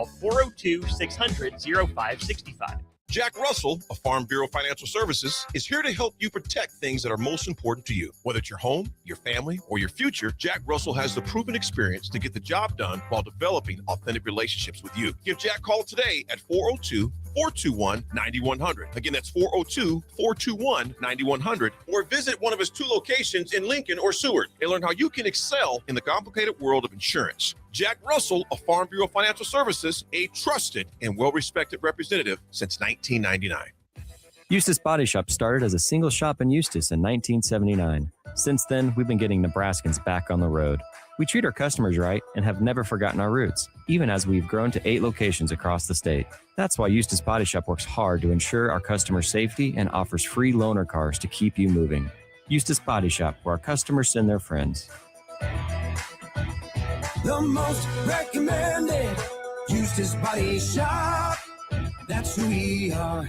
call 402-600-0565. Jack Russell of Farm Bureau Financial Services is here to help you protect things that are most important to you. Whether it's your home, your family, or your future, Jack Russell has the proven experience to get the job done while developing authentic relationships with you. Give Jack a call today at 402-421-9100. Again, that's 402-421-9100. Or visit one of his 2 locations in Lincoln or Seward and learn how you can excel in the complicated world of insurance. Jack Russell of Farm Bureau Financial Services, a trusted and well-respected representative since 1999. Eustis Body Shop started as a single shop in Eustis in 1979. Since then, we've been getting Nebraskans back on the road. We treat our customers right and have never forgotten our roots, even as we've grown to 8 locations across the state. That's why Eustis Body Shop works hard to ensure our customers' safety and offers free loaner cars to keep you moving. Eustis Body Shop, where our customers send their friends. The most recommended Eustis Body Shop. That's who we are.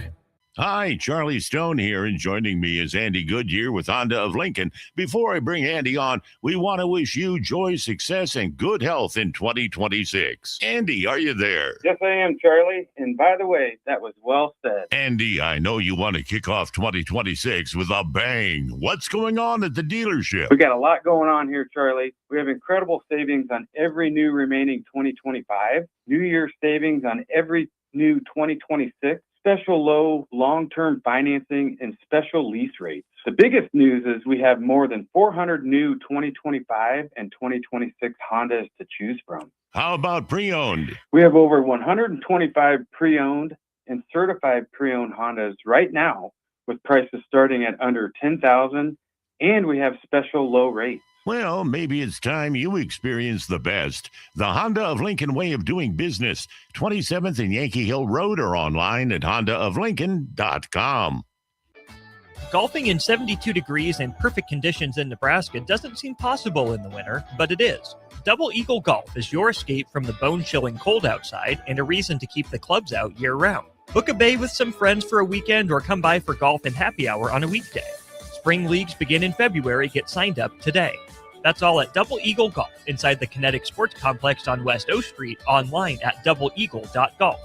Hi, Charlie Stone here, and joining me is Andy Goodyear with Honda of Lincoln. Before I bring Andy on, we want to wish you joy, success, and good health in 2026. Andy, are you there? Yes, I am, Charlie. And by the way, that was well said. Andy, I know you want to kick off 2026 with a bang. What's going on at the dealership? We got a lot going on here, Charlie. We have incredible savings on every new remaining 2025, New Year's savings on every new 2026, special low long-term financing, and special lease rates. The biggest news is we have more than 400 new 2025 and 2026 Hondas to choose from. How about pre-owned? We have over 125 pre-owned and certified pre-owned Hondas right now with prices starting at under $10,000, and we have special low rates. Well, maybe it's time you experience the best. The Honda of Lincoln way of doing business. 27th and Yankee Hill Road, or online at hondaoflincoln.com. Golfing in 72 degrees and perfect conditions in Nebraska doesn't seem possible in the winter, but it is. Double Eagle Golf is your escape from the bone-chilling cold outside and a reason to keep the clubs out year-round. Book a bay with some friends for a weekend or come by for golf and happy hour on a weekday. Spring leagues begin in February. Get signed up today. That's all at Double Eagle Golf inside the Kinetic Sports Complex on West O Street, online at doubleeagle.golf.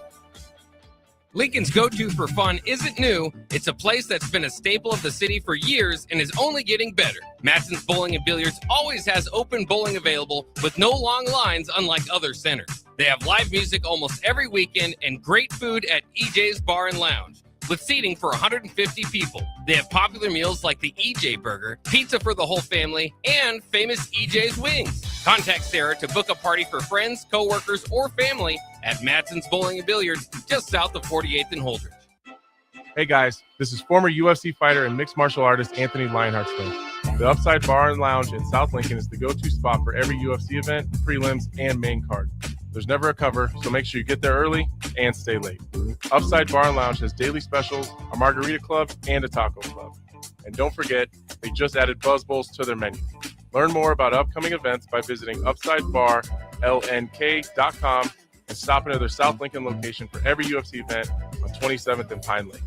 Lincoln's go-to for fun isn't new. It's a place that's been a staple of the city for years and is only getting better. Matson's Bowling and Billiards always has open bowling available with no long lines, unlike other centers. They have live music almost every weekend and great food at EJ's Bar and Lounge, with seating for 150 people. They have popular meals like the EJ Burger, pizza for the whole family, and famous EJ's Wings. Contact Sarah to book a party for friends, coworkers, or family at Matson's Bowling and Billiards, just south of 48th and Holdridge. Hey guys, this is former UFC fighter and mixed martial artist Anthony Lionheart Smith. The Upside Bar and Lounge in South Lincoln is the go-to spot for every UFC event, prelims, and main card. There's never a cover, so make sure you get there early and stay late. Upside Bar and Lounge has daily specials, a margarita club, and a taco club. And don't forget, they just added Buzz Bowls to their menu. Learn more about upcoming events by visiting UpsideBarLNK.com and stop into their South Lincoln location for every UFC event on 27th and Pine Lake.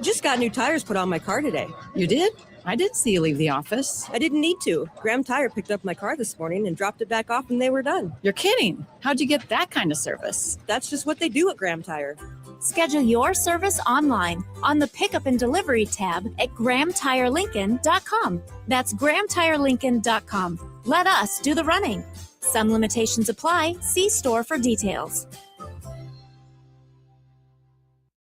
Just got new tires put on my car today. You did? I didn't see you leave the office. I didn't need to. Graham Tire picked up my car this morning and dropped it back off, and they were done. You're kidding. How'd you get that kind of service? That's just what they do at Graham Tire. Schedule your service online on the Pickup and Delivery tab at GrahamTireLincoln.com. That's GrahamTireLincoln.com. Let us do the running. Some limitations apply. See store for details.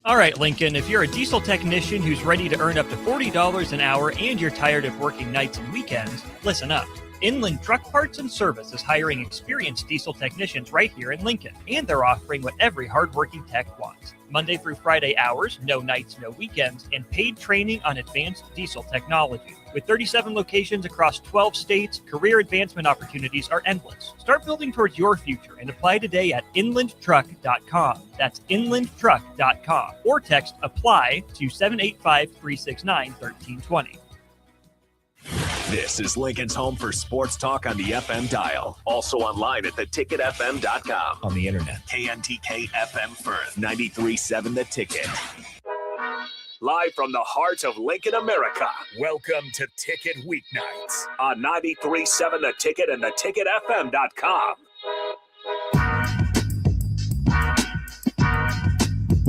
All right, Lincoln, if you're a diesel technician who's ready to earn up to $40 an hour and you're tired of working nights and weekends, listen up. Inland Truck Parts and Service is hiring experienced diesel technicians right here in Lincoln, and they're offering what every hardworking tech wants. Monday through Friday hours, no nights, no weekends, and paid training on advanced diesel technology. With 37 locations across 12 states, career advancement opportunities are endless. Start building towards your future and apply today at inlandtruck.com. That's inlandtruck.com. Or text APPLY to 785-369-1320. This is Lincoln's home for sports talk on the FM dial. Also online at theticketfm.com. On the internet. KNTK FM Firth, 93.7 The Ticket. Live from the heart of Lincoln, America. Welcome to Ticket Weeknights on 93.7 The Ticket and theticketfm.com.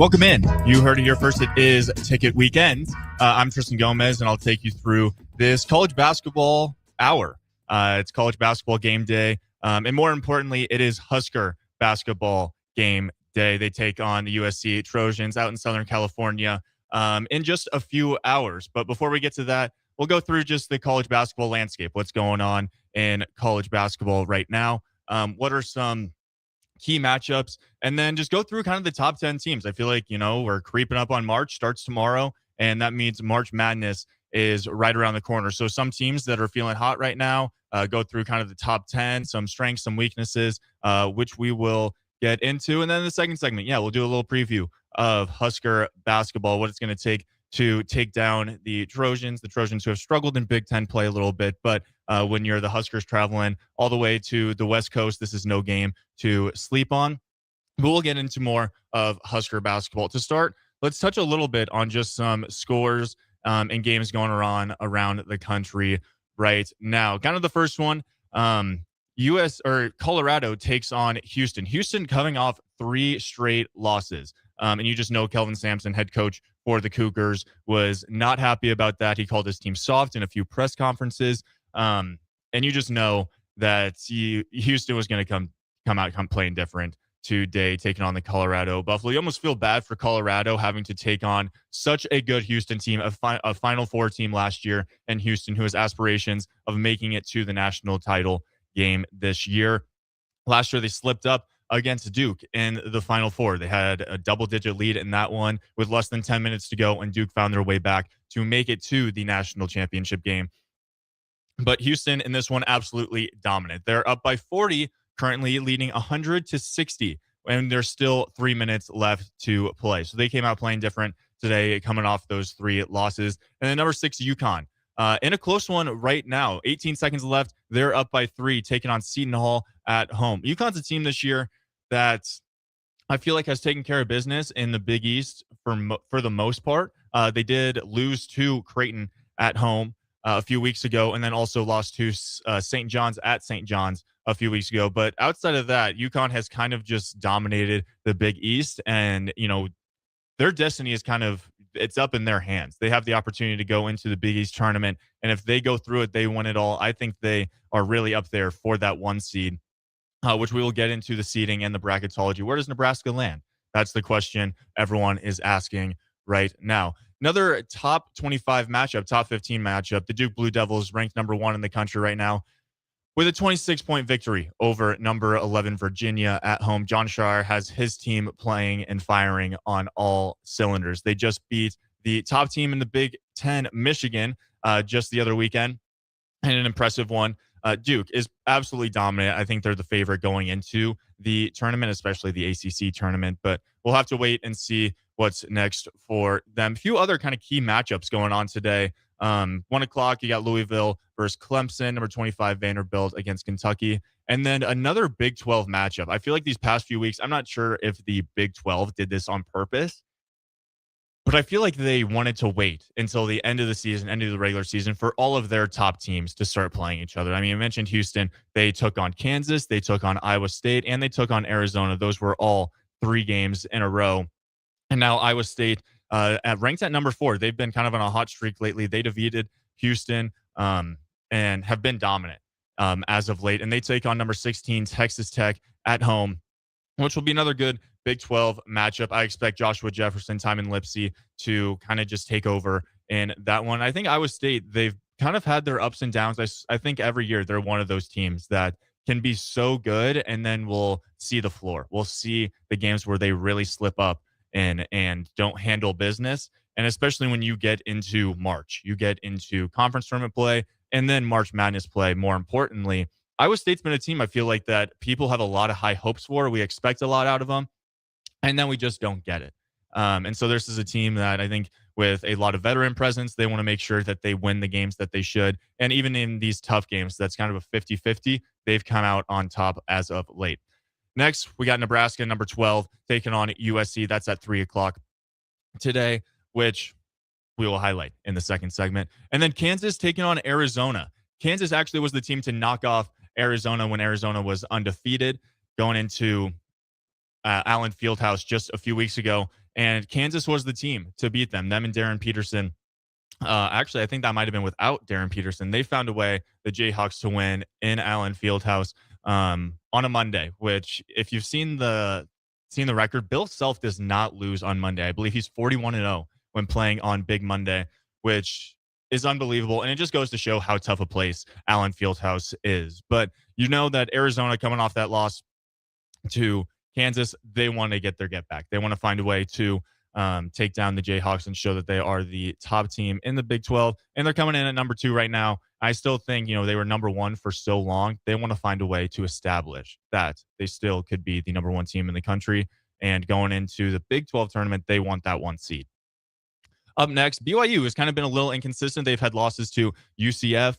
Welcome in. You heard it here first. It is Ticket Weekend. I'm Tristan Gomes, and I'll take you through this college basketball hour. It's college basketball game day. And more importantly, it is Husker basketball game day. They take on the USC Trojans out in Southern California in just a few hours. But before we get to that, we'll go through just the college basketball landscape. What's going on in college basketball right now? What are some key matchups, and then just go through kind of the top 10 teams. I feel like, we're creeping up on March, starts tomorrow, and that means March Madness is right around the corner. So some teams that are feeling hot right now, go through kind of the top 10, some strengths, some weaknesses, which we will get into. And then the second segment, we'll do a little preview of Husker basketball, what it's going to take to take down the Trojans who have struggled in Big Ten play a little bit. But when you're the Huskers traveling all the way to the West Coast, this is no game to sleep on. But we'll get into more of Husker basketball. To start, let's touch a little bit on just some scores and games going on around the country right now. Kind of the first one, Colorado takes on Houston. Houston coming off 3 straight losses. And you just know Kelvin Sampson, head coach for the Cougars, was not happy about that. He called his team soft in a few press conferences. And you just know that Houston was going to come out playing different today, taking on the Colorado Buffalo. You almost feel bad for Colorado having to take on such a good Houston team, a Final Four team last year, and Houston, who has aspirations of making it to the national title game this year. Last year, they slipped up against Duke in the Final Four. They had a double-digit lead in that one with less than 10 minutes to go, and Duke found their way back to make it to the national championship game. But Houston in this one absolutely dominant. They're up by 40, currently leading 100-60, and there's still 3 minutes left to play. So they came out playing different today, coming off those 3 losses. And then number 6, UConn. In a close one right now, 18 seconds left. They're up by 3, taking on Seton Hall at home. UConn's a team this year that I feel like has taken care of business in the Big East for the most part. They did lose to Creighton at home a few weeks ago, and then also lost to St. John's at St. John's a few weeks ago. But outside of that, UConn has kind of just dominated the Big East, and their destiny is it's up in their hands. They have the opportunity to go into the Big East tournament, and if they go through it, they win it all. I think they are really up there for that 1 seed, which we will get into the seeding and the bracketology. Where does Nebraska land? That's the question everyone is asking right now. Another top 25 matchup, top 15 matchup. The Duke Blue Devils ranked number 1 in the country right now with a 26-point victory over number 11 Virginia at home. John Shire has his team playing and firing on all cylinders. They just beat the top team in the Big Ten, Michigan, just the other weekend, and an impressive one. Duke is absolutely dominant. I think they're the favorite going into the tournament, especially the ACC tournament, but we'll have to wait and see what's next for them. A few other kind of key matchups going on today. 1 o'clock, you got Louisville versus Clemson, number 25 Vanderbilt against Kentucky. And then another Big 12 matchup. I feel like these past few weeks, I'm not sure if the Big 12 did this on purpose, but I feel like they wanted to wait until the end of the season, end of the regular season, for all of their top teams to start playing each other. I mean, I mentioned Houston. They took on Kansas, they took on Iowa State, and they took on Arizona. Those were all 3 games in a row. And now Iowa State, ranked at number 4. They've been kind of on a hot streak lately. They defeated Houston and have been dominant as of late. And they take on number 16, Texas Tech at home, which will be another good Big 12 matchup. I expect Joshua Jefferson, Timon Lipsey to kind of just take over in that one. I think Iowa State, they've kind of had their ups and downs. I think every year they're one of those teams that can be so good, and then we'll see the floor. We'll see the games where they really slip up and don't handle business. And especially when you get into March, you get into conference tournament play and then March Madness play. More importantly, Iowa State's been a team I feel like that people have a lot of high hopes for. We expect a lot out of them, and then we just don't get it. And so this is a team that I think with a lot of veteran presence, they want to make sure that they win the games that they should. And even in these tough games, that's kind of a 50-50. They've come out on top as of late. Next, we got Nebraska, number 12, taking on USC. That's at 3 o'clock today, which we will highlight in the second segment. And then Kansas taking on Arizona. Kansas actually was the team to knock off Arizona when Arizona was undefeated going into Allen Fieldhouse just a few weeks ago. And Kansas was the team to beat them and Darren Peterson. Actually, I think that might have been without Darren Peterson. They found a way, the Jayhawks, to win in Allen Fieldhouse on a Monday, which if you've seen the record, Bill Self does not lose on Monday. I believe he's 41-0 when playing on Big Monday, which is unbelievable. And it just goes to show how tough a place Allen Fieldhouse is. But you know that Arizona, coming off that loss to Kansas, they want to get their get back. They want to find a way to take down the Jayhawks and show that they are the top team in the Big 12. And they're coming in at number 2 right now. I still think, they were number 1 for so long. They want to find a way to establish that they still could be the number 1 team in the country. And going into the Big 12 tournament, they want that 1 seed. Up next, BYU has kind of been a little inconsistent. They've had losses to UCF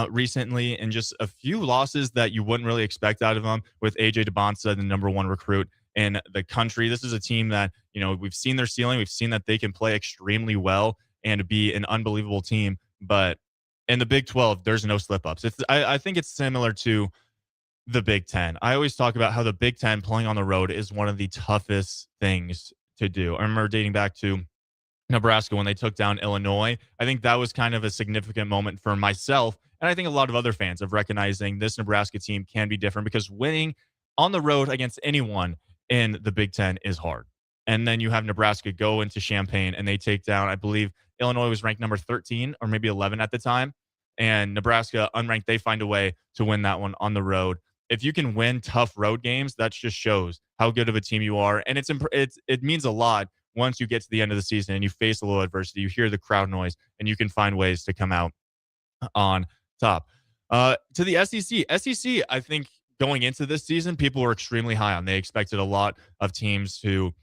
recently, and just a few losses that you wouldn't really expect out of them, with AJ DeBonsa, the number 1 recruit in the country. This is a team that, we've seen their ceiling. We've seen that they can play extremely well and be an unbelievable team. But in the Big 12, there's no slip-ups. I think it's similar to the Big 10. I always talk about how the Big 10 playing on the road is one of the toughest things to do. I remember dating back to Nebraska when they took down Illinois. I think that was kind of a significant moment for myself, and I think a lot of other fans, of recognizing this Nebraska team can be different, because winning on the road against anyone in the Big 10 is hard. And then you have Nebraska go into Champaign and they take down, I believe Illinois was ranked number 13 or maybe 11 at the time, and Nebraska, unranked, they find a way to win that one on the road. If you can win tough road games, that just shows how good of a team you are, and it means a lot once you get to the end of the season and you face a little adversity, you hear the crowd noise, and you can find ways to come out on top. To the SEC, I think going into this season, people were extremely high on. They expected a lot of teams to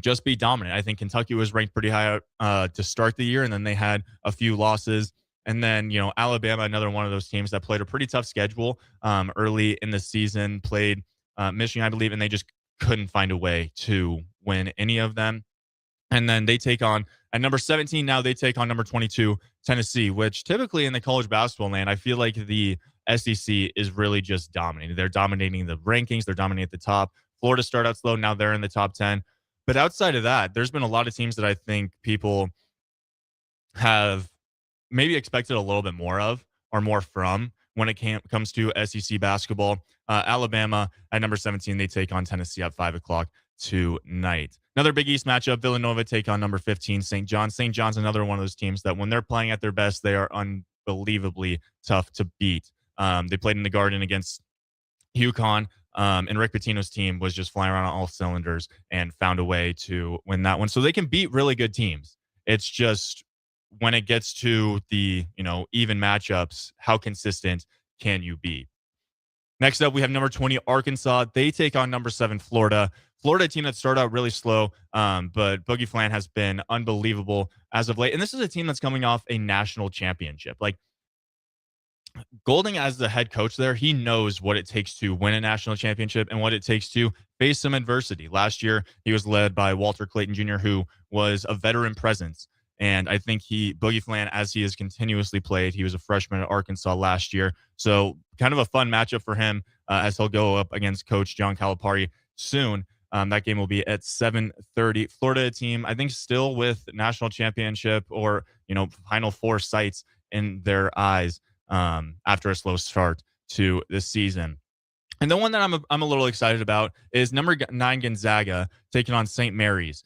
just be dominant. I think Kentucky was ranked pretty high to start the year, and then they had a few losses. And then, Alabama, another one of those teams that played a pretty tough schedule early in the season, played Michigan, I believe, and they just couldn't find a way to win any of them. And then they take on, at number 17 now, they take on number 22, Tennessee, which typically in the college basketball land, I feel like the SEC is really just dominating. They're dominating the rankings. They're dominating at the top. Florida started out slow. Now they're in the top 10. But outside of that, there's been a lot of teams that I think people have maybe expected a little bit more of, or more from, when it comes to SEC basketball. Alabama at number 17, they take on Tennessee at 5 o'clock tonight. Another Big East matchup, Villanova take on number 15, St. John's. St. John's, another one of those teams that when they're playing at their best, they are unbelievably tough to beat. They played in the Garden against UConn, and Rick Pitino's team was just flying around on all cylinders and found a way to win that one. So they can beat really good teams. It's just when it gets to the, even matchups, how consistent can you be? Next up, we have number 20, Arkansas. They take on number 7, Florida. Florida, a team that started out really slow, but Boogie Flan has been unbelievable as of late. And this is a team that's coming off a national championship. Like, Golding, as the head coach there, he knows what it takes to win a national championship and what it takes to face some adversity. Last year, he was led by Walter Clayton Jr., who was a veteran presence. And I think Boogie Flan, as he has continuously played, he was a freshman at Arkansas last year. So kind of a fun matchup for him as he'll go up against Coach John Calipari soon. That game will be at 7:30. Florida team, I think, still with national championship or, Final Four sights in their eyes after a slow start to this season. And the one that I'm a little excited about is number 9, Gonzaga, taking on St. Mary's.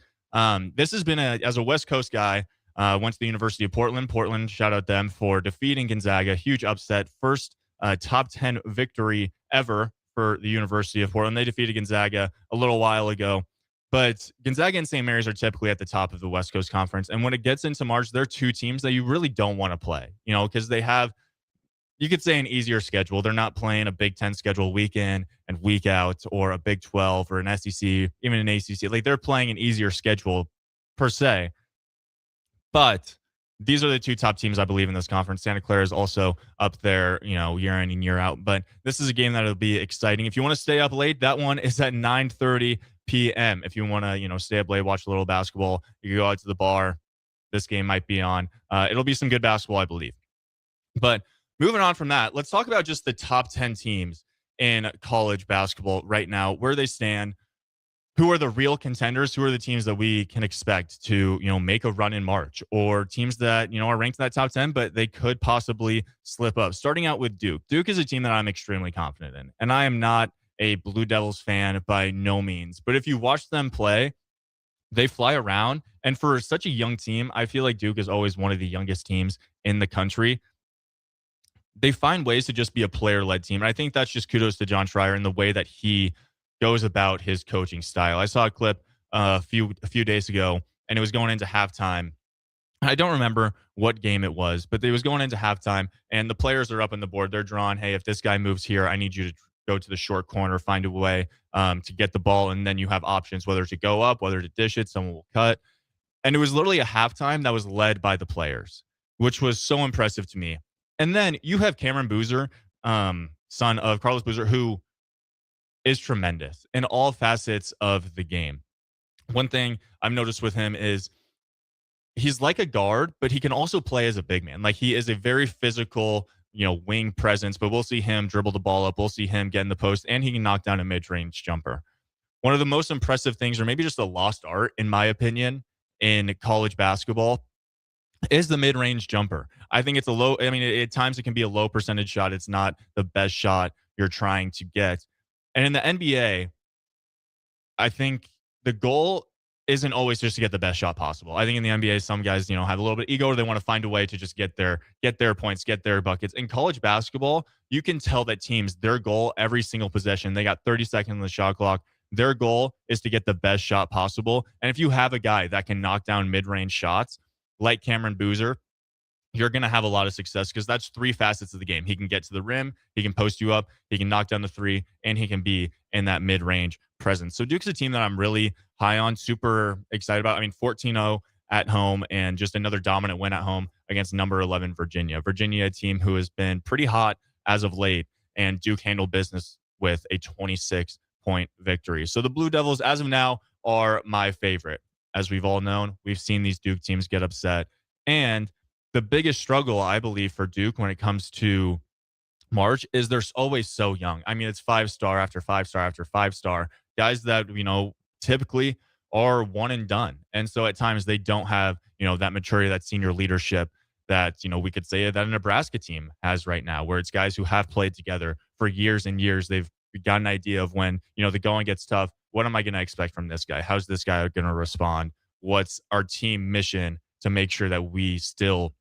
This has been, as a West Coast guy, went to the University of Portland. Portland, shout out them for defeating Gonzaga. Huge upset. First top 10 victory ever for the University of Portland. They defeated Gonzaga a little while ago. But Gonzaga and St. Mary's are typically at the top of the West Coast Conference. And when it gets into March, they're two teams that you really don't want to play, because they have, you could say, an easier schedule. They're not playing a Big 10 schedule week in and week out, or a Big 12 or an SEC, even an ACC. Like, they're playing an easier schedule per se. But these are the two top teams, I believe, in this conference. Santa Clara is also up there, year in and year out. But this is a game that'll be exciting. If you want to stay up late, that one is at 9:30 p.m. If you want to, stay up late, watch a little basketball, you can go out to the bar. This game might be on. It'll be some good basketball, I believe. But moving on from that, let's talk about just the top 10 teams in college basketball right now, where they stand, who are the real contenders, who are the teams that we can expect to, make a run in March, or teams that, are ranked in that top 10, but they could possibly slip up. Starting out with Duke. Duke is a team that I'm extremely confident in, and I am not a Blue Devils fan by no means. But if you watch them play, they fly around. And for such a young team, I feel like Duke is always one of the youngest teams in the country. They find ways to just be a player-led team. And I think that's just kudos to John Schreier and the way that he goes about his coaching style. I saw a clip a few days ago, and it was going into halftime. I don't remember what game it was, but it was going into halftime, and the players are up on the board. They're drawn, hey, if this guy moves here, I need you to go to the short corner, find a way to get the ball, and then you have options, whether to go up, whether to dish it, someone will cut. And it was literally a halftime that was led by the players, which was so impressive to me. And then you have Cameron Boozer, son of Carlos Boozer, who is tremendous in all facets of the game. One thing I've noticed with him is he's like a guard, but he can also play as a big man. Like, he is a very physical, wing presence, but we'll see him dribble the ball up. We'll see him get in the post, and he can knock down a mid-range jumper. One of the most impressive things, or maybe just a lost art, in my opinion, in college basketball is the mid-range jumper. I think it's at times it can be a low percentage shot. It's not the best shot you're trying to get. And in the NBA, I think the goal isn't always just to get the best shot possible. I think in the NBA, some guys, have a little bit of ego, or they want to find a way to just get their points, get their buckets. In college basketball, you can tell that teams, their goal every single possession, they got 30 seconds on the shot clock. Their goal is to get the best shot possible. And if you have a guy that can knock down mid-range shots like Cameron Boozer, you're going to have a lot of success, because that's three facets of the game. He can get to the rim, he can post you up, he can knock down the three, and he can be in that mid-range presence. So Duke's a team that I'm really high on, super excited about. 14-0 at home, and just another dominant win at home against number 11 Virginia. Virginia, a team who has been pretty hot as of late, and Duke handled business with a 26-point victory. So the Blue Devils, as of now, are my favorite. As we've all known, we've seen these Duke teams get upset. And the biggest struggle, I believe, for Duke when it comes to March is they're always so young. It's 5-star after 5-star after 5-star. Guys that, typically are one and done. And so at times they don't have, that maturity, that senior leadership that, we could say that a Nebraska team has right now, where it's guys who have played together for years and years. They've got an idea of when, the going gets tough. What am I going to expect from this guy? How's this guy going to respond? What's our team mission to make sure that we still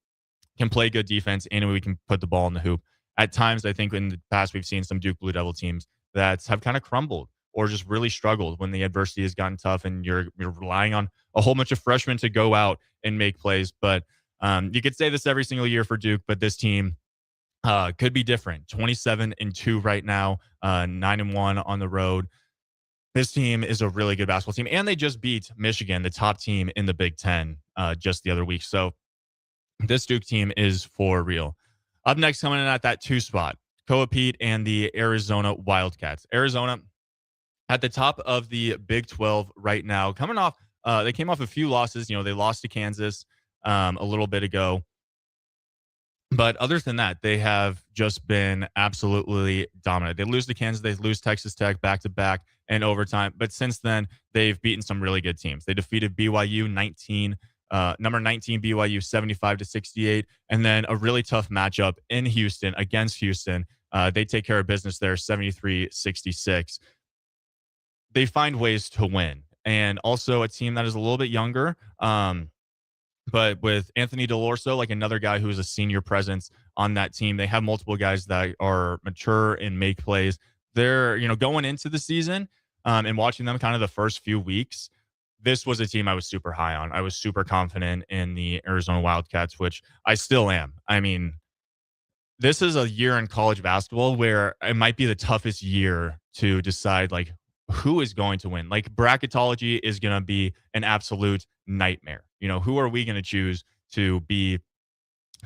can play good defense and we can put the ball in the hoop? At times, I think in the past, we've seen some Duke Blue Devil teams that have kind of crumbled or just really struggled when the adversity has gotten tough, and you're relying on a whole bunch of freshmen to go out and make plays. But you could say this every single year for Duke, but this team could be different. 27-2 right now, 9-1 on the road. This team is a really good basketball team, and they just beat Michigan, the top team in the Big Ten, just the other week. So this Duke team is for real. Up next, coming in at that 2 spot, Koa Pete and the Arizona Wildcats. Arizona at the top of the Big 12 right now, coming off, they came off a few losses. They lost to Kansas a little bit ago. But other than that, they have just been absolutely dominant. They lose to Kansas, they lose Texas Tech back-to-back and overtime. But since then, they've beaten some really good teams. They defeated BYU number 19 BYU 75-68, and then a really tough matchup in Houston against Houston. They take care of business there, 73-66. They find ways to win, and also a team that is a little bit younger. But with Anthony DeLorso, like another guy who is a senior presence on that team, they have multiple guys that are mature and make plays. They're, going into the season and watching them kind of the first few weeks, this was a team I was super high on. I was super confident in the Arizona Wildcats, which I still am. This is a year in college basketball where it might be the toughest year to decide, like, who is going to win. Like, bracketology is going to be an absolute nightmare. Who are we going to choose to be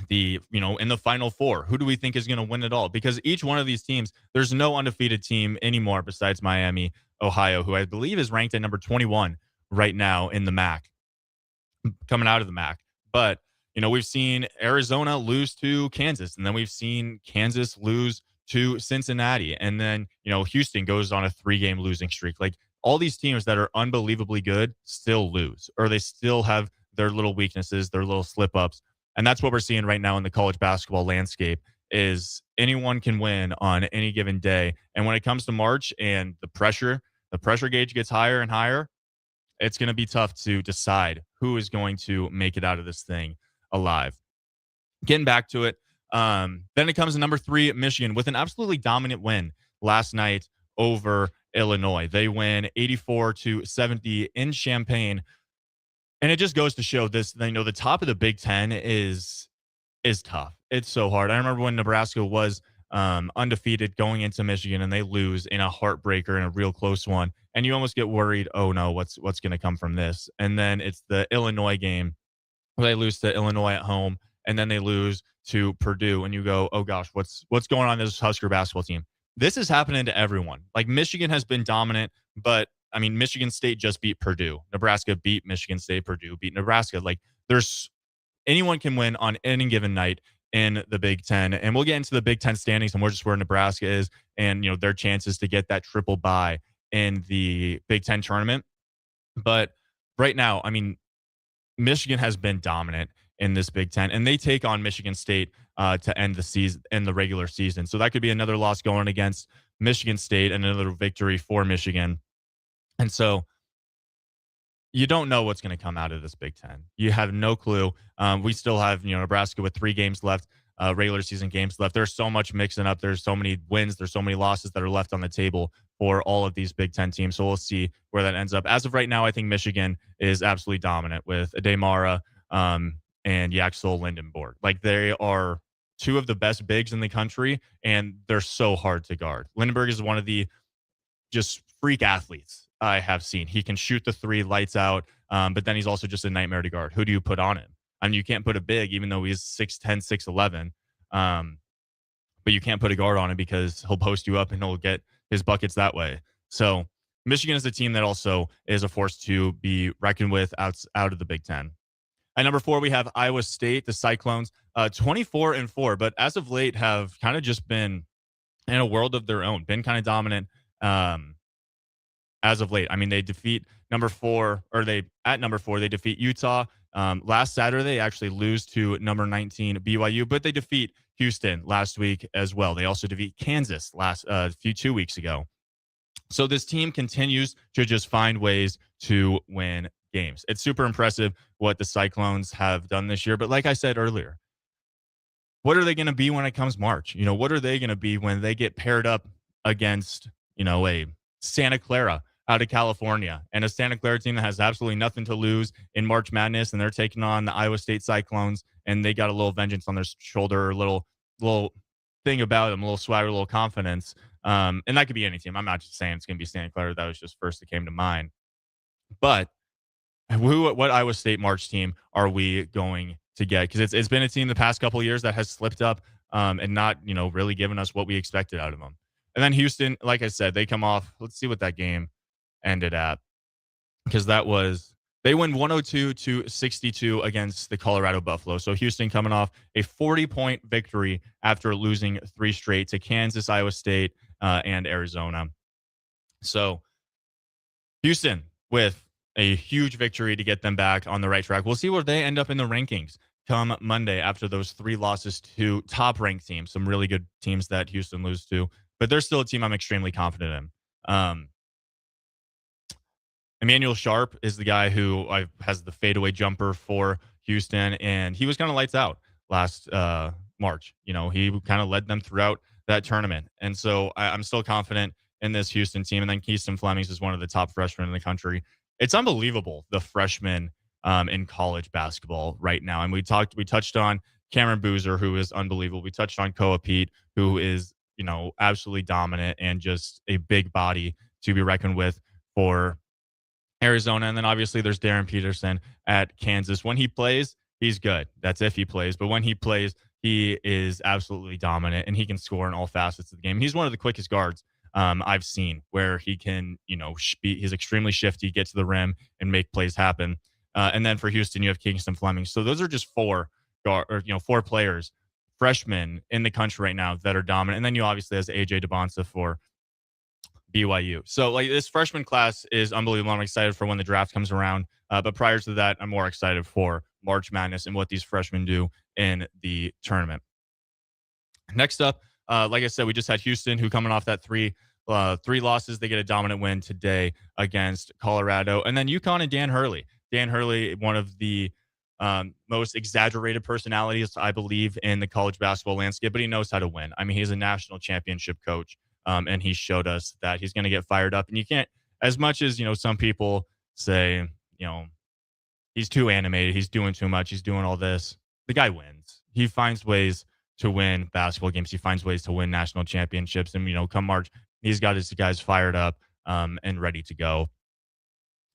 the, in the Final Four? Who do we think is going to win it all? Because each one of these teams, there's no undefeated team anymore besides Miami, Ohio, who I believe is ranked at number 21 right now in the MAC, coming out of the MAC. But, we've seen Arizona lose to Kansas, and then we've seen Kansas lose to Cincinnati. And then, Houston goes on a 3-game losing streak. Like, all these teams that are unbelievably good still lose, or they still have their little weaknesses, their little slip ups. And that's what we're seeing right now in the college basketball landscape is anyone can win on any given day. And when it comes to March and the pressure gauge gets higher and higher, it's going to be tough to decide who is going to make it out of this thing alive. Getting back to it, then it comes to number 3, Michigan, with an absolutely dominant win last night over Illinois. They win 84-70 in Champaign. And it just goes to show this, the top of the Big Ten is tough. It's so hard. I remember when Nebraska was undefeated going into Michigan and they lose in a heartbreaker in a real close one. And you almost get worried, oh no, what's going to come from this? And then it's the Illinois game where they lose to Illinois at home and then they lose to Purdue. And you go, oh gosh, what's going on in this Husker basketball team? This is happening to everyone. Like Michigan has been dominant, but I mean, Michigan State just beat Purdue. Nebraska beat Michigan State. Purdue beat Nebraska. Like anyone can win on any given night in the Big Ten. And we'll get into the Big Ten standings and we're just where Nebraska is and, their chances to get that triple bye in the Big Ten tournament. But right now, I mean, Michigan has been dominant in this Big Ten, and they take on Michigan State to end the season, end the regular season. So that could be another loss going against Michigan State and another victory for Michigan. And so you don't know what's going to come out of this Big Ten. You have no clue. We still have, Nebraska with 3 games left, regular season games left. There's so much mixing up. There's so many wins. There's so many losses that are left on the table for all of these Big Ten teams. So we'll see where that ends up. As of right now, I think Michigan is absolutely dominant with Ademara and Yaxel Lindenborg. Like they are 2 of the best bigs in the country, and they're so hard to guard. Lindenberg is one of the just freak athletes I have seen. He can shoot the 3 lights out, but then he's also just a nightmare to guard. Who do you put on him? I mean, you can't put a big, even though he's 6'10", 6'11", but you can't put a guard on him because he'll post you up and he'll get his buckets that way. So Michigan is a team that also is a force to be reckoned with out of the Big Ten. At number 4, we have Iowa State, the Cyclones, 24-4, but as of late have kind of just been in a world of their own, been kind of dominant as of late. I mean, they defeat number 4, they defeat Utah. Last Saturday, they actually lose to number 19 BYU, but they defeat Houston last week as well. They also defeat Kansas 2 weeks ago. So this team continues to just find ways to win games. It's super impressive what the Cyclones have done this year. But like I said earlier, what are they going to be when it comes March? What are they going to be when they get paired up against, a Santa Clara out of California and a Santa Clara team that has absolutely nothing to lose in March Madness, and they're taking on the Iowa State Cyclones, and they got a little vengeance on their shoulder, a little thing about them, a little swagger, a little confidence. And that could be any team. I'm not just saying it's going to be Santa Clara. That was just first that came to mind. But what Iowa State March team are we going to get? Because it's been a team the past couple of years that has slipped up and not, really given us what we expected out of them. And then Houston, like I said, they come off. Let's see what that game ended at, because they win 102-62 against the Colorado Buffalo. So Houston coming off a 40-point victory after losing 3 straight to Kansas, Iowa State, and Arizona. So Houston with a huge victory to get them back on the right track. We'll see where they end up in the rankings come Monday after those 3 losses to top-ranked teams, some really good teams that Houston lose to. But they're still a team I'm extremely confident in. Emmanuel Sharp is the guy who has the fadeaway jumper for Houston, and he was kind of lights out last March. He kind of led them throughout that tournament. And so I'm still confident in this Houston team. And then Keaston Flemings is one of the top freshmen in the country. It's unbelievable, the freshmen in college basketball right now. And we touched on Cameron Boozer, who is unbelievable. We touched on Koa Pete, who is, absolutely dominant and just a big body to be reckoned with for Arizona. And then obviously there's Darren Peterson at Kansas. When he plays, he's good. That's if he plays. But when he plays, he is absolutely dominant, and he can score in all facets of the game. He's one of the quickest guards I've seen, where he can, he's extremely shifty, get to the rim, and make plays happen. And then for Houston, you have Kingston Fleming. So those are just 4 players, freshmen in the country right now that are dominant. And then you obviously have AJ DeBonsa for BYU. So like this freshman class is unbelievable. I'm excited for when the draft comes around. But prior to that, I'm more excited for March Madness and what these freshmen do in the tournament. Next up, like I said, we just had Houston, who coming off that three losses. They get a dominant win today against Colorado. And then UConn and Dan Hurley. Dan Hurley, one of the most exaggerated personalities, I believe, in the college basketball landscape, but he knows how to win. I mean, he's a national championship coach, and he showed us that he's going to get fired up. And you can't, as much as, some people say, he's too animated, he's doing too much, he's doing all this. The guy wins. He finds ways to win basketball games. He finds ways to win national championships. And, come March, he's got his guys fired up and ready to go.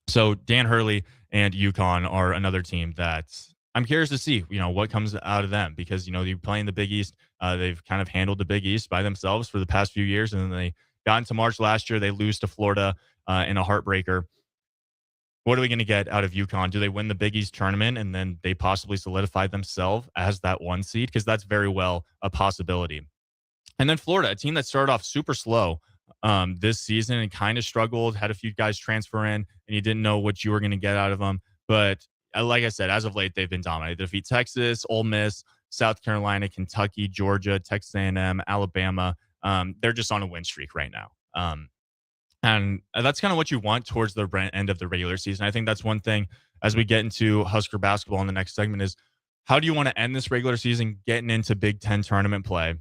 So Dan Hurley and UConn are another team that I'm curious to see, what comes out of them, because, they're playing the Big East. They've kind of handled the Big East by themselves for the past few years. And then they got into March last year. They lose to Florida in a heartbreaker. What are we going to get out of UConn? Do they win the Big East tournament and then they possibly solidify themselves as that 1 seed? Because that's very well a possibility. And then Florida, a team that started off super slow this season and kind of struggled, had a few guys transfer in, and you didn't know what you were going to get out of them. But like I said, as of late, they've been dominant. They defeat Texas, Ole Miss, South Carolina, Kentucky, Georgia, Texas A&M, Alabama. They're just on a win streak right now. And that's kind of what you want towards the end of the regular season. I think that's one thing as we get into Husker basketball in the next segment is, how do you want to end this regular season getting into Big Ten tournament play?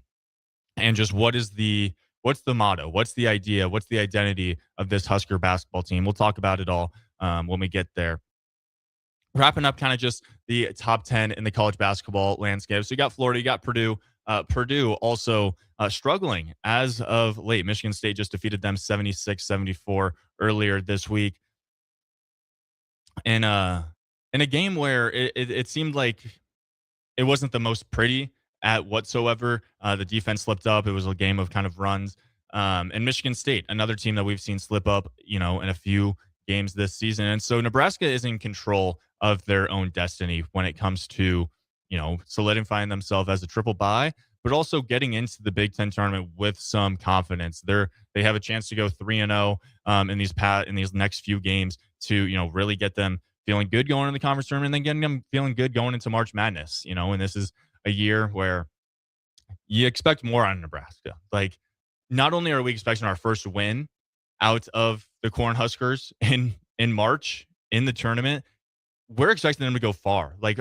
And just what's the motto? What's the idea? What's the identity of this Husker basketball team? We'll talk about it all when we get there. Wrapping up kind of just the top 10 in the college basketball landscape. So you got Florida, you got Purdue. Purdue also struggling as of late. Michigan State just defeated them 76-74 earlier this week in a game where it seemed like it wasn't the most pretty at whatsoever. The defense slipped up. It was a game of kind of runs. And Michigan State, another team that we've seen slip up, in a few games this season. And so Nebraska is in control of their own destiny when it comes to, solidifying themselves as a triple bye, but also getting into the Big Ten tournament with some confidence. They have a chance to go 3-0 in these next few games to, really get them feeling good going in the conference tournament, and then getting them feeling good going into March Madness, and this is a year where you expect more on Nebraska. Like, not only are we expecting our first win out of the Cornhuskers in March in the tournament, we're expecting them to go far. Like,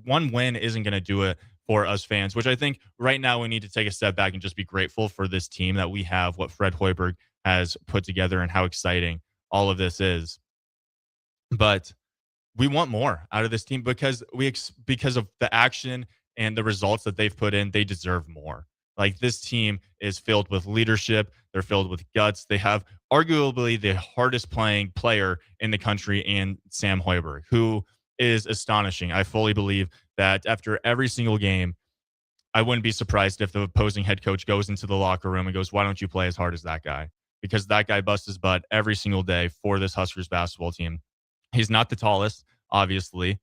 one win isn't going to do it for us fans, which I think right now we need to take a step back and just be grateful for this team that we have, what Fred Hoiberg has put together, and how exciting all of this is. But we want more out of this team because of the action and the results that they've put in. They deserve more. Like, this team is filled with leadership. They're filled with guts. They have arguably the hardest playing player in the country in Sam Hoiberg, who is astonishing. I fully believe that after every single game, I wouldn't be surprised if the opposing head coach goes into the locker room and goes, "Why don't you play as hard as that guy?" Because that guy busts his butt every single day for this Huskers basketball team. He's not the tallest, obviously,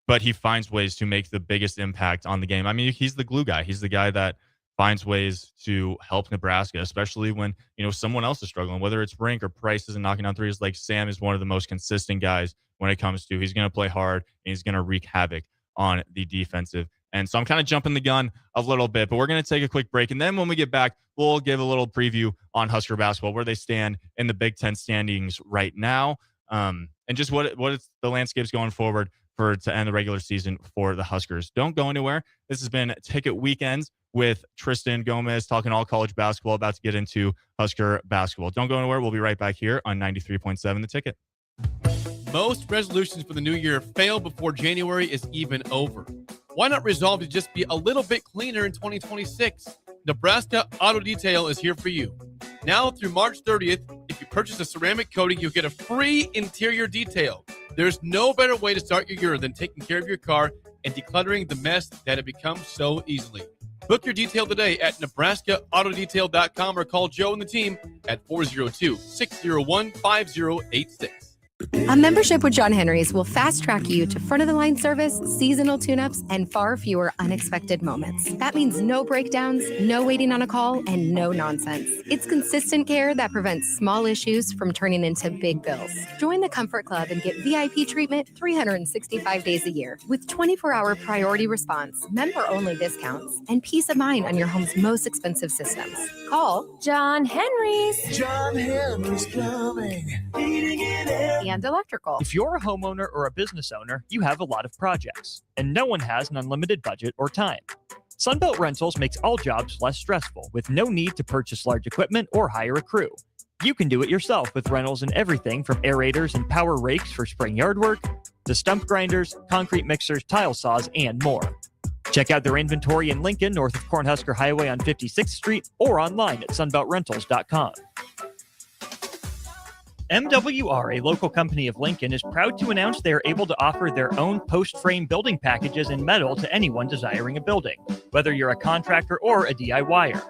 but he finds ways to make the biggest impact on the game. I mean, he's the glue guy. He's the guy that finds ways to help Nebraska, especially when, someone else is struggling, whether it's Brink or Price isn't knocking down threes. Like, Sam is one of the most consistent guys when it comes to, he's going to play hard and he's going to wreak havoc on the defensive. And so I'm kind of jumping the gun a little bit, but we're going to take a quick break. And then when we get back, we'll give a little preview on Husker basketball, where they stand in the Big Ten standings right now. And just what the landscape's going forward to end the regular season for the Huskers. Don't go anywhere. This has been Ticket Weekends with Tristan Gomes, talking all college basketball, about to get into Husker basketball. Don't go anywhere. We'll be right back here on 93.7 The Ticket. Most resolutions for the new year fail before January is even over. Why not resolve to just be a little bit cleaner in 2026? Nebraska Auto Detail is here for you. Now through March 30th, if you purchase a ceramic coating, you'll get a free interior detail. There's no better way to start your year than taking care of your car and decluttering the mess that it becomes so easily. Book your detail today at NebraskaAutoDetail.com or call Joe and the team at 402-601-5086. A membership with John Henry's will fast-track you to front-of-the-line service, seasonal tune-ups, and far fewer unexpected moments. That means no breakdowns, no waiting on a call, and no nonsense. It's consistent care that prevents small issues from turning into big bills. Join the Comfort Club and get VIP treatment 365 days a year with 24-hour priority response, member-only discounts, and peace of mind on your home's most expensive systems. Call John Henry's. John Henry's Plumbing, Heating and Air. And electrical. If you're a homeowner or a business owner, you have a lot of projects, and no one has an unlimited budget or time. Sunbelt Rentals makes all jobs less stressful with no need to purchase large equipment or hire a crew. You can do it yourself with rentals and everything from aerators and power rakes for spring yard work to stump grinders, concrete mixers, tile saws, and more. Check out their inventory in Lincoln, north of Cornhusker Highway on 56th Street, or online at sunbeltrentals.com. MWR, a local company of Lincoln, is proud to announce they are able to offer their own post-frame building packages in metal to anyone desiring a building, whether you're a contractor or a DIYer.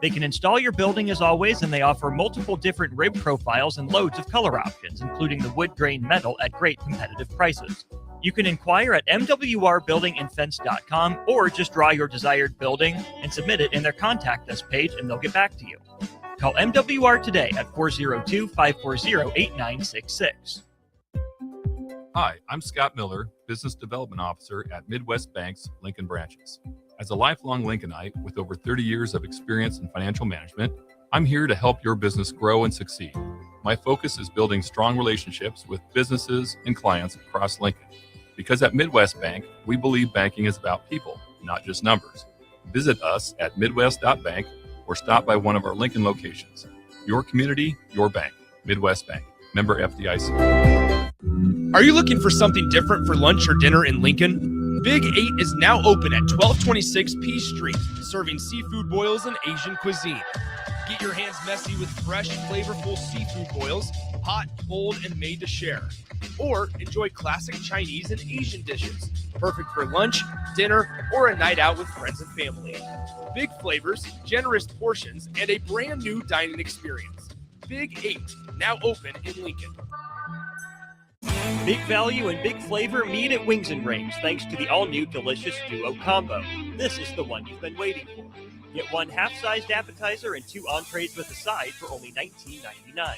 They can install your building as always, and they offer multiple different rib profiles and loads of color options, including the wood grain metal at great competitive prices. You can inquire at mwrbuildingandfence.com or just draw your desired building and submit it in their Contact Us page, and they'll get back to you. Call MWR today at 402-540-8966. Hi, I'm Scott Miller, Business Development Officer at Midwest Bank's Lincoln branches. As a lifelong Lincolnite with over 30 years of experience in financial management, I'm here to help your business grow and succeed. My focus is building strong relationships with businesses and clients across Lincoln. Because at Midwest Bank, we believe banking is about people, not just numbers. Visit us at midwest.bank or stop by one of our Lincoln locations. Your community, your bank. Midwest Bank. Member FDIC. Are you looking for something different for lunch or dinner in Lincoln? Big 8 is now open at 1226 P Street, serving seafood boils and Asian cuisine. Get your hands messy with fresh, flavorful seafood boils, hot, cold, and made to share. Or enjoy classic Chinese and Asian dishes, perfect for lunch, dinner, or a night out with friends and family. Big flavors, generous portions, and a brand new dining experience. Big 8, now open in Lincoln. Big value and big flavor meet at Wings and Rings thanks to the all-new delicious Duo Combo. This is the one you've been waiting for. Get one half-sized appetizer and 2 entrees with a side for only $19.99.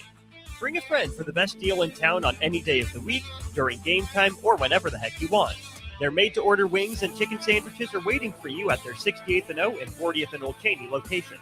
Bring a friend for the best deal in town on any day of the week, during game time, or whenever the heck you want. Their made-to-order wings and chicken sandwiches are waiting for you at their 68th and O and 40th and Old Cheney location.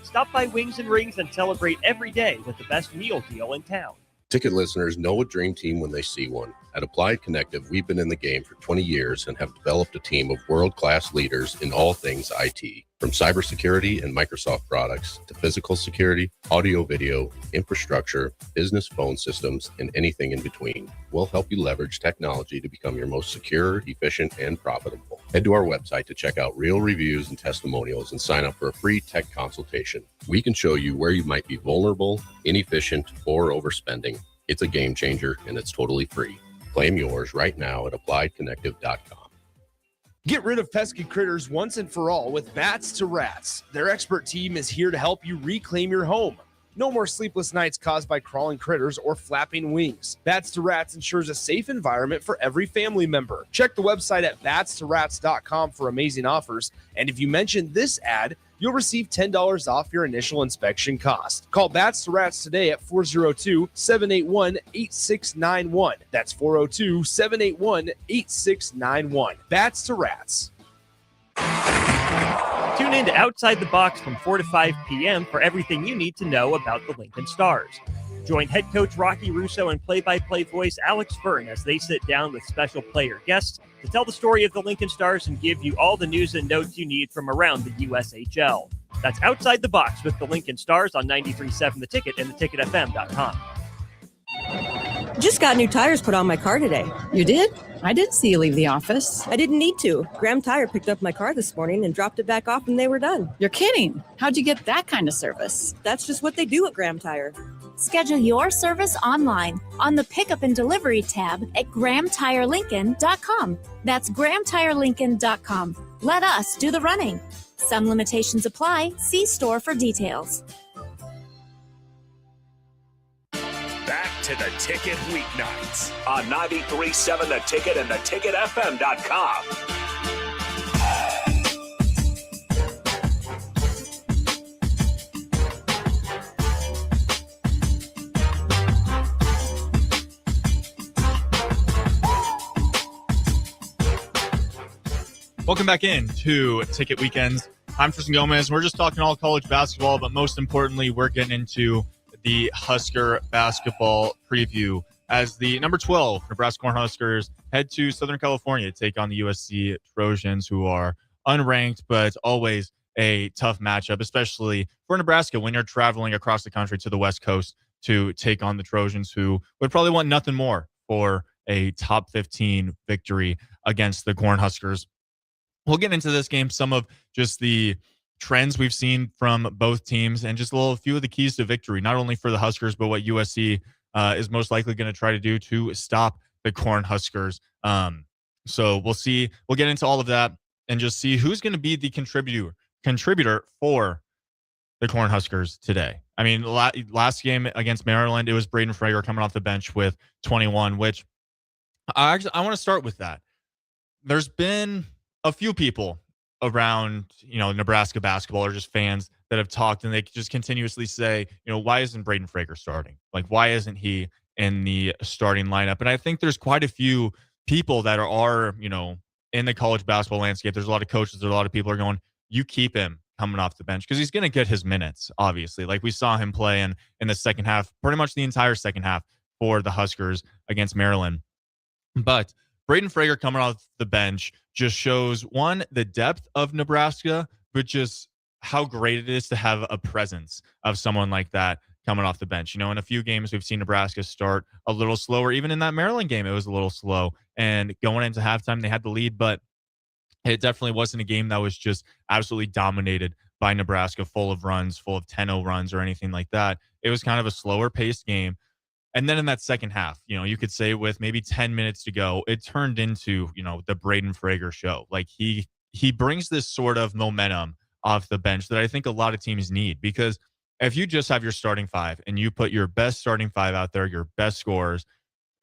Stop by Wings and Rings and celebrate every day with the best meal deal in town. Ticket listeners know a dream team when they see one. At Applied Connective, we've been in the game for 20 years and have developed a team of world-class leaders in all things IT. From cybersecurity and Microsoft products to physical security, audio-video, infrastructure, business phone systems, and anything in between. We'll help you leverage technology to become your most secure, efficient, and profitable. Head to our website to check out real reviews and testimonials and sign up for a free tech consultation. We can show you where you might be vulnerable, inefficient, or overspending. It's a game changer, and it's totally free. Claim yours right now at appliedconnective.com. Get rid of pesky critters once and for all with Bats to Rats. Their expert team is here to help you reclaim your home. No more sleepless nights caused by crawling critters or flapping wings. Bats to Rats ensures a safe environment for every family member. Check the website at batstorats.com for amazing offers. And if you mention this ad, you'll receive $10 off your initial inspection cost. Call Bats to Rats today at 402-781-8691. That's 402-781-8691. Bats to Rats. Tune in to Outside the Box from 4 to 5 p.m. for everything you need to know about the Lincoln Stars. Join head coach Rocky Russo and play-by-play voice Alex Fern as they sit down with special player guests to tell the story of the Lincoln Stars and give you all the news and notes you need from around the USHL. That's Outside the Box with the Lincoln Stars on 93.7 The Ticket and theticketfm.com. Just got new tires put on my car today. You did? I didn't see you leave the office. I didn't need to. Graham Tire picked up my car this morning and dropped it back off and they were done. You're kidding. How'd you get that kind of service? That's just what they do at Graham Tire. Schedule your service online on the Pickup and Delivery tab at GrahamTireLincoln.com. That's GrahamTireLincoln.com. Let us do the running. Some limitations apply. See store for details. Back to The Ticket weeknights on 93.7 The Ticket and theticketfm.com. Welcome back in to Ticket Weekends. I'm Tristan Gomes. We're just talking all college basketball, but most importantly, we're getting into the Husker basketball preview as the number 12 Nebraska Cornhuskers head to Southern California to take on the USC Trojans, who are unranked, but always a tough matchup, especially for Nebraska when you're traveling across the country to the West Coast to take on the Trojans, who would probably want nothing more for a top 15 victory against the Cornhuskers. We'll get into this game, some of just the trends we've seen from both teams, and just a few of the keys to victory, not only for the Huskers, but what USC is most likely going to try to do to stop the Cornhuskers. So we'll see. We'll get into all of that and just see who's going to be the contributor for the Cornhuskers today. I mean, last game against Maryland, it was Braden Frager coming off the bench with 21, which I want to start with that. There's been a few people around, Nebraska basketball or just fans that have talked, and they just continuously say, why isn't Braden Frager starting? Like, why isn't he in the starting lineup? And I think there's quite a few people that are in the college basketball landscape. There's a lot of coaches, there's a lot of people are going, you keep him coming off the bench because he's going to get his minutes, obviously. Like we saw him play in the second half, pretty much the entire second half for the Huskers against Maryland. But Braden Frager coming off the bench just shows, one, the depth of Nebraska, but just how great it is to have a presence of someone like that coming off the bench. In a few games, we've seen Nebraska start a little slower. Even in that Maryland game, it was a little slow. And going into halftime, they had the lead, but it definitely wasn't a game that was just absolutely dominated by Nebraska, full of runs, full of 10-0 runs or anything like that. It was kind of a slower paced game. And then in that second half, you could say with maybe 10 minutes to go, it turned into, the Braden Frager show. Like he brings this sort of momentum off the bench that I think a lot of teams need, because if you just have your starting five and you put your best starting five out there, your best scorers,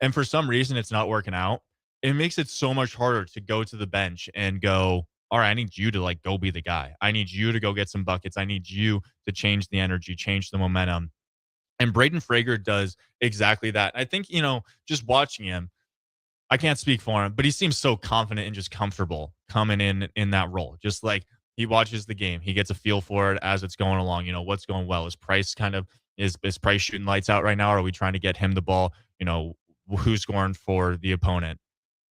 and for some reason it's not working out, it makes it so much harder to go to the bench and go, all right, I need you to go be the guy. I need you to go get some buckets. I need you to change the energy, change the momentum. And Braden Frager does exactly that. I think, just watching him, I can't speak for him, but he seems so confident and just comfortable coming in that role. Just like he watches the game, he gets a feel for it as it's going along. What's going well? Is Price is Price shooting lights out right now? Or are we trying to get him the ball? Who's scoring for the opponent?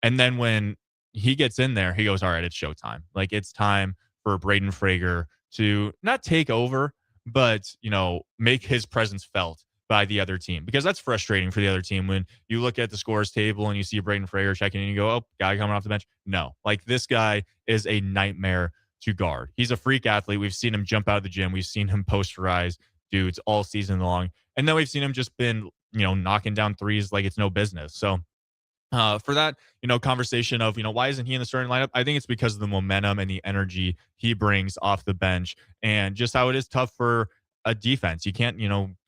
And then when he gets in there, he goes, all right, it's showtime. Like, it's time for Braden Frager to not take over, but, make his presence felt by the other team, because that's frustrating for the other team when you look at the scores table and you see Braden Frager checking in and you go, oh, guy coming off the bench. No, this guy is a nightmare to guard. He's a freak athlete. We've seen him jump out of the gym. We've seen him posterize dudes all season long. And then we've seen him just been, knocking down threes like it's no business. So for that, conversation of, why isn't he in the starting lineup? I think it's because of the momentum and the energy he brings off the bench, and just how it is tough for a defense. You can't,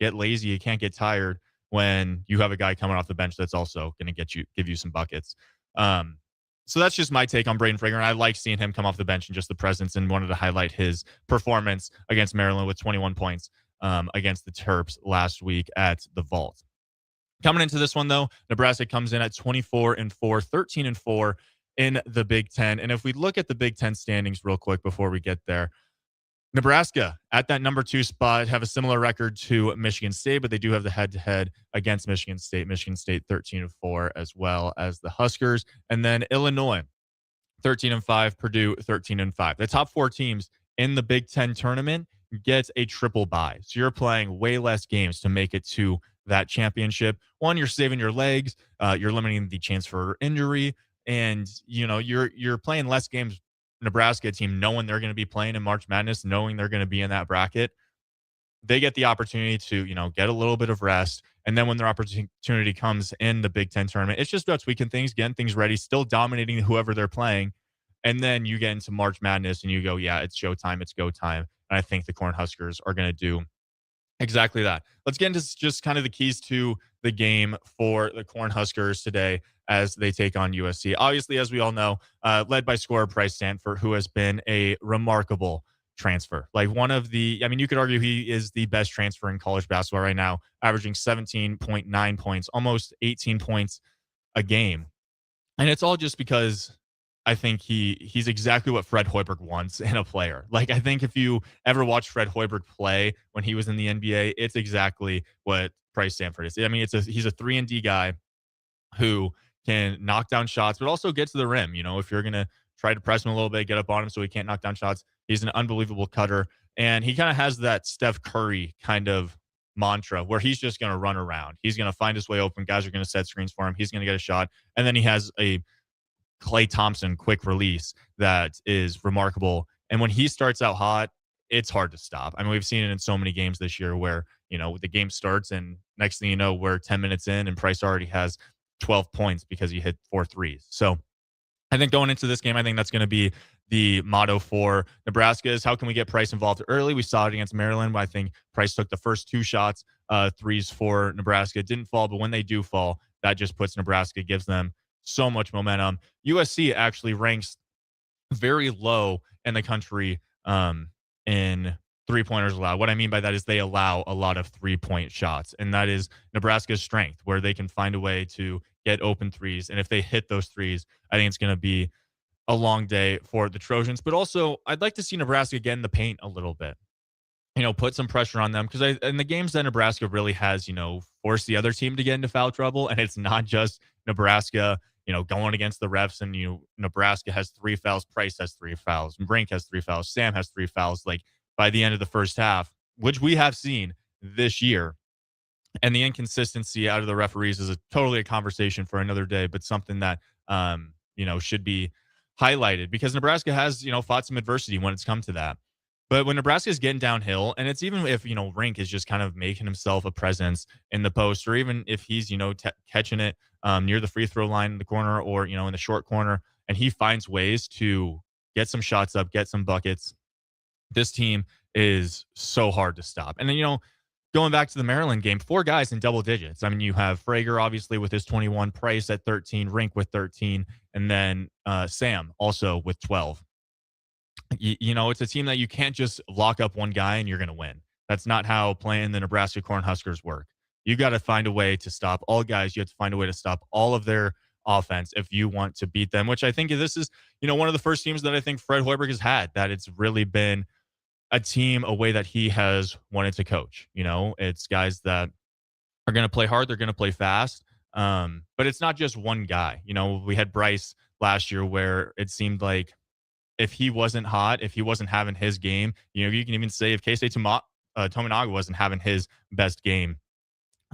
get lazy. You can't get tired when you have a guy coming off the bench that's also going to give you some buckets. So that's just my take on Braden Frager. And I like seeing him come off the bench and just the presence, and wanted to highlight his performance against Maryland with 21 points against the Terps last week at the Vault. Coming into this one, though, Nebraska comes in at 24-4, 13-4 in the Big Ten. And if we look at the Big Ten standings real quick before we get there, Nebraska at that number 2 spot have a similar record to Michigan State, but they do have the head-to-head against Michigan State. Michigan State 13-4, as well as the Huskers. And then Illinois 13-5, Purdue 13-5. The top 4 teams in the Big Ten tournament get a triple bye. So you're playing way less games to make it to that championship. One, you're saving your legs, you're limiting the chance for injury, and you're playing less games. Nebraska team, knowing they're going to be playing in March Madness, knowing they're going to be in that bracket, they get the opportunity to get a little bit of rest. And then when their opportunity comes in the Big Ten tournament, it's just about tweaking things, getting things ready, still dominating whoever they're playing. And then you get into March Madness and you go, yeah, it's showtime, it's go time. And I think the Cornhuskers are going to do exactly that. Let's get into just kind of the keys to the game for the Cornhuskers today as they take on USC. Obviously, as we all know, led by scorer Price Stanford, who has been a remarkable transfer. Like you could argue he is the best transfer in college basketball right now, averaging 17.9 points, almost 18 points a game. And it's all just because I think he's exactly what Fred Hoiberg wants in a player. Like, I think if you ever watched Fred Hoiberg play when he was in the NBA, it's exactly what Price Stanford is. I mean, he's a 3-and-D guy who can knock down shots, but also get to the rim. If you're going to try to press him a little bit, get up on him so he can't knock down shots, he's an unbelievable cutter. And he kind of has that Steph Curry kind of mantra where he's just going to run around. He's going to find his way open. Guys are going to set screens for him. He's going to get a shot. And then he has a Klay Thompson quick release that is remarkable. And when he starts out hot, it's hard to stop. I mean, we've seen it in so many games this year where, the game starts and next thing you know, we're 10 minutes in and Price already has 12 points because he hit 4 threes. So I think going into this game, I think that's going to be the motto for Nebraska is how can we get Price involved early? We saw it against Maryland, but I think Price took the first 2 shots, threes for Nebraska. It didn't fall, but when they do fall, that just puts Nebraska, gives them so much momentum. USC actually ranks very low in the country in three-pointers allowed. What I mean by that is they allow a lot of three-point shots, and that is Nebraska's strength, where they can find a way to get open threes. And if they hit those threes, I think it's going to be a long day for the Trojans. But also, I'd like to see Nebraska get in the paint a little bit. Put some pressure on them, because in the games that Nebraska really has, forced the other team to get into foul trouble, and it's not just Nebraska, going against the refs, and Nebraska has 3 fouls, Price has 3 fouls, Brink has 3 fouls, Sam has 3 fouls. Like by the end of the first half, which we have seen this year, and the inconsistency out of the referees is totally a conversation for another day, but something that should be highlighted, because Nebraska has fought some adversity when it's come to that. But when Nebraska is getting downhill, and it's even if, Rink is just kind of making himself a presence in the post, or even if he's, catching it near the free throw line in the corner, or, in the short corner, and he finds ways to get some shots up, get some buckets, this team is so hard to stop. And then, going back to the Maryland game, 4 guys in double digits. I mean, you have Frager, obviously, with his 21, Price at 13, Rink with 13, and then Sam also with 12. It's a team that you can't just lock up one guy and you're going to win. That's not how playing the Nebraska Cornhuskers work. You got to find a way to stop all guys. You have to find a way to stop all of their offense if you want to beat them, which I think this is, one of the first teams that I think Fred Hoiberg has had, that it's really been a team, a way that he has wanted to coach. It's guys that are going to play hard. They're going to play fast. But it's not just one guy. We had Bryce last year where it seemed like if he wasn't hot, if he wasn't having his game, you can even say if Keisei Tominaga wasn't having his best game,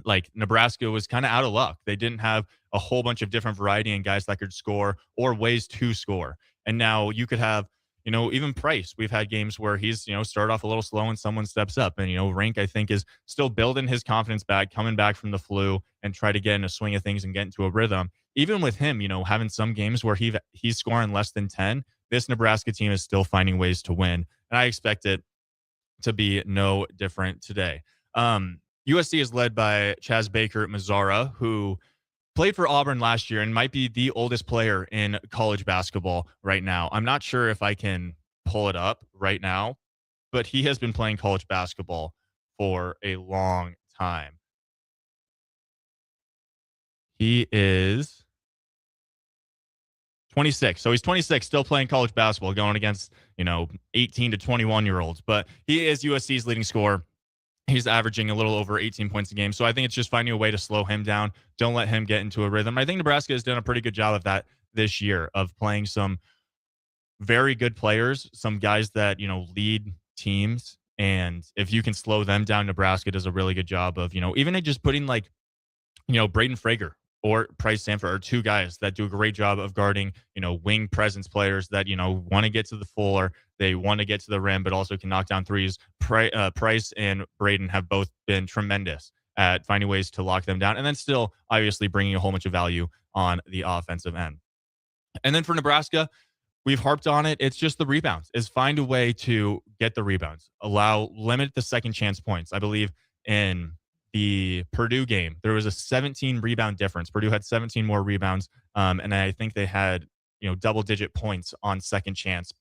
like Nebraska was kind of out of luck. They didn't have a whole bunch of different variety in guys that could score or ways to score. And now you could have, even Price. We've had games where he's, started off a little slow and someone steps up. And, Rink, I think, is still building his confidence back, coming back from the flu, and try to get in a swing of things and get into a rhythm. Even with him, having some games where he's scoring less than 10, this Nebraska team is still finding ways to win. And I expect it to be no different today. USC is led by Chaz Baker Mazzara, who played for Auburn last year and might be the oldest player in college basketball right now. I'm not sure if I can pull it up right now, but he has been playing college basketball for a long time. He is 26. So he's 26, still playing college basketball, going against, 18 to 21-year-olds. But he is USC's leading scorer. He's averaging a little over 18 points a game. So I think it's just finding a way to slow him down. Don't let him get into a rhythm. I think Nebraska has done a pretty good job of that this year, of playing some very good players, some guys that, lead teams. And if you can slow them down, Nebraska does a really good job of, even just putting Braden Frager or Price Stanford are 2 guys that do a great job of guarding, wing presence players that, want to get to the floor. They want to get to the rim, but also can knock down threes. Price and Braden have both been tremendous at finding ways to lock them down, and then still obviously bringing a whole bunch of value on the offensive end. And then for Nebraska, we've harped on it. It's just the rebounds, is find a way to get the rebounds, limit the second chance points. I believe in the Purdue game, there was a 17 rebound difference. Purdue had 17 more rebounds, and I think they had double-digit points on second chance.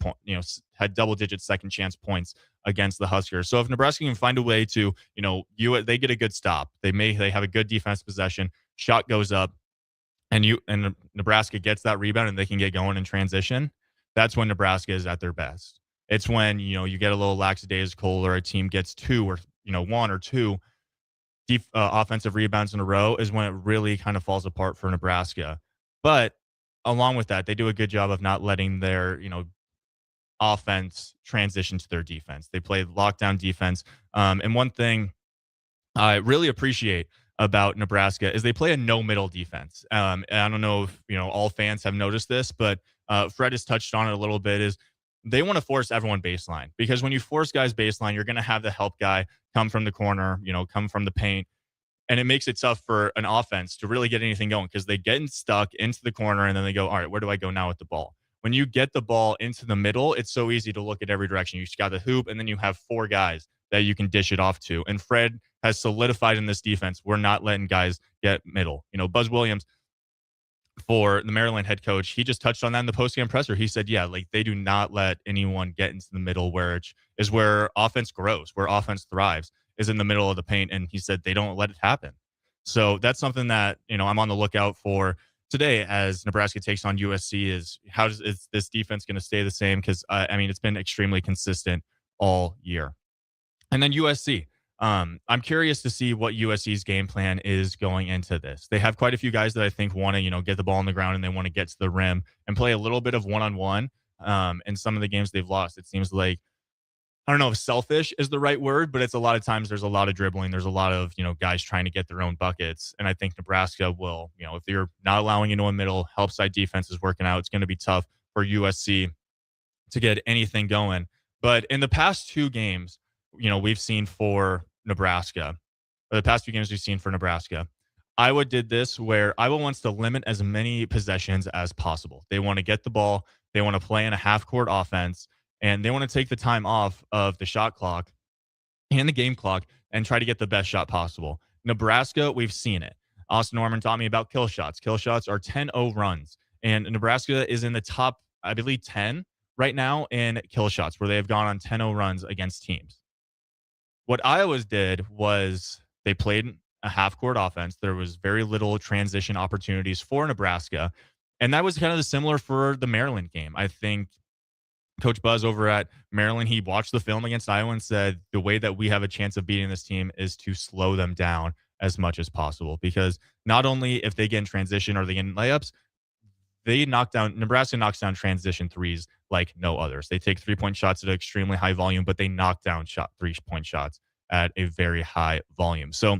Had double-digit second chance points against the Huskers. So if Nebraska can find a way to, they get a good stop. They have a good defense possession. Shot goes up, and Nebraska gets that rebound, and they can get going in transition. That's when Nebraska is at their best. It's when you get a little lackadaisical, or a team gets one or two offensive rebounds in a row, is when it really kind of falls apart for Nebraska. But along with that, they do a good job of not letting their offense transition to their defense. They play lockdown defense. And one thing I really appreciate about Nebraska is they play a no middle defense. And I don't know if all fans have noticed this, but Fred has touched on it a little bit. Is they want to force everyone baseline, because when you force guys baseline, you're going to have the help guy come from the corner, come from the paint. And it makes it tough for an offense to really get anything going, because they get stuck into the corner and then they go, all right, where do I go now with the ball? When you get the ball into the middle, it's so easy to look at every direction. You just got the hoop, and then you have four guys that you can dish it off to. And Fred has solidified in this defense, we're not letting guys get middle. Buzz Williams, for the Maryland head coach, he just touched on that in the postgame presser. He said, yeah, like they do not let anyone get into the middle, which is where offense grows, where offense thrives, is in the middle of the paint. And he said they don't let it happen. So that's something that, I'm on the lookout for today as Nebraska takes on USC. Is this defense going to stay the same? Because, it's been extremely consistent all year. And then USC. I'm curious to see what USC's game plan is going into this. They have quite a few guys that I think want to, get the ball on the ground, and they want to get to the rim and play a little bit of one-on-one. In some of the games they've lost, it seems like, I don't know if selfish is the right word, but it's a lot of times there's a lot of dribbling. There's a lot of, guys trying to get their own buckets. And I think Nebraska will, if you're not allowing into a middle, help side defense is working out. It's going to be tough for USC to get anything going. But in the past two games, we've seen for Nebraska, Iowa did this where Iowa wants to limit as many possessions as possible. They want to get the ball. They want to play in a half-court offense, and they want to take the time off of the shot clock and the game clock and try to get the best shot possible. Nebraska, we've seen it. Austin Norman taught me about kill shots. Kill shots are 10-0 runs, and Nebraska is in the top, I believe, 10 right now in kill shots, where they have gone on 10-0 runs against teams. What Iowa's did was they played a half-court offense. There was very little transition opportunities for Nebraska, and that was kind of similar for the Maryland game. I think Coach Buzz over at Maryland, he watched the film against Iowa and said the way that we have a chance of beating this team is to slow them down as much as possible, because not only if they get in transition or they get in layups, Nebraska knocks down transition threes like no others. They take 3-point shots at an extremely high volume, but they knock down 3-point shots at a very high volume. So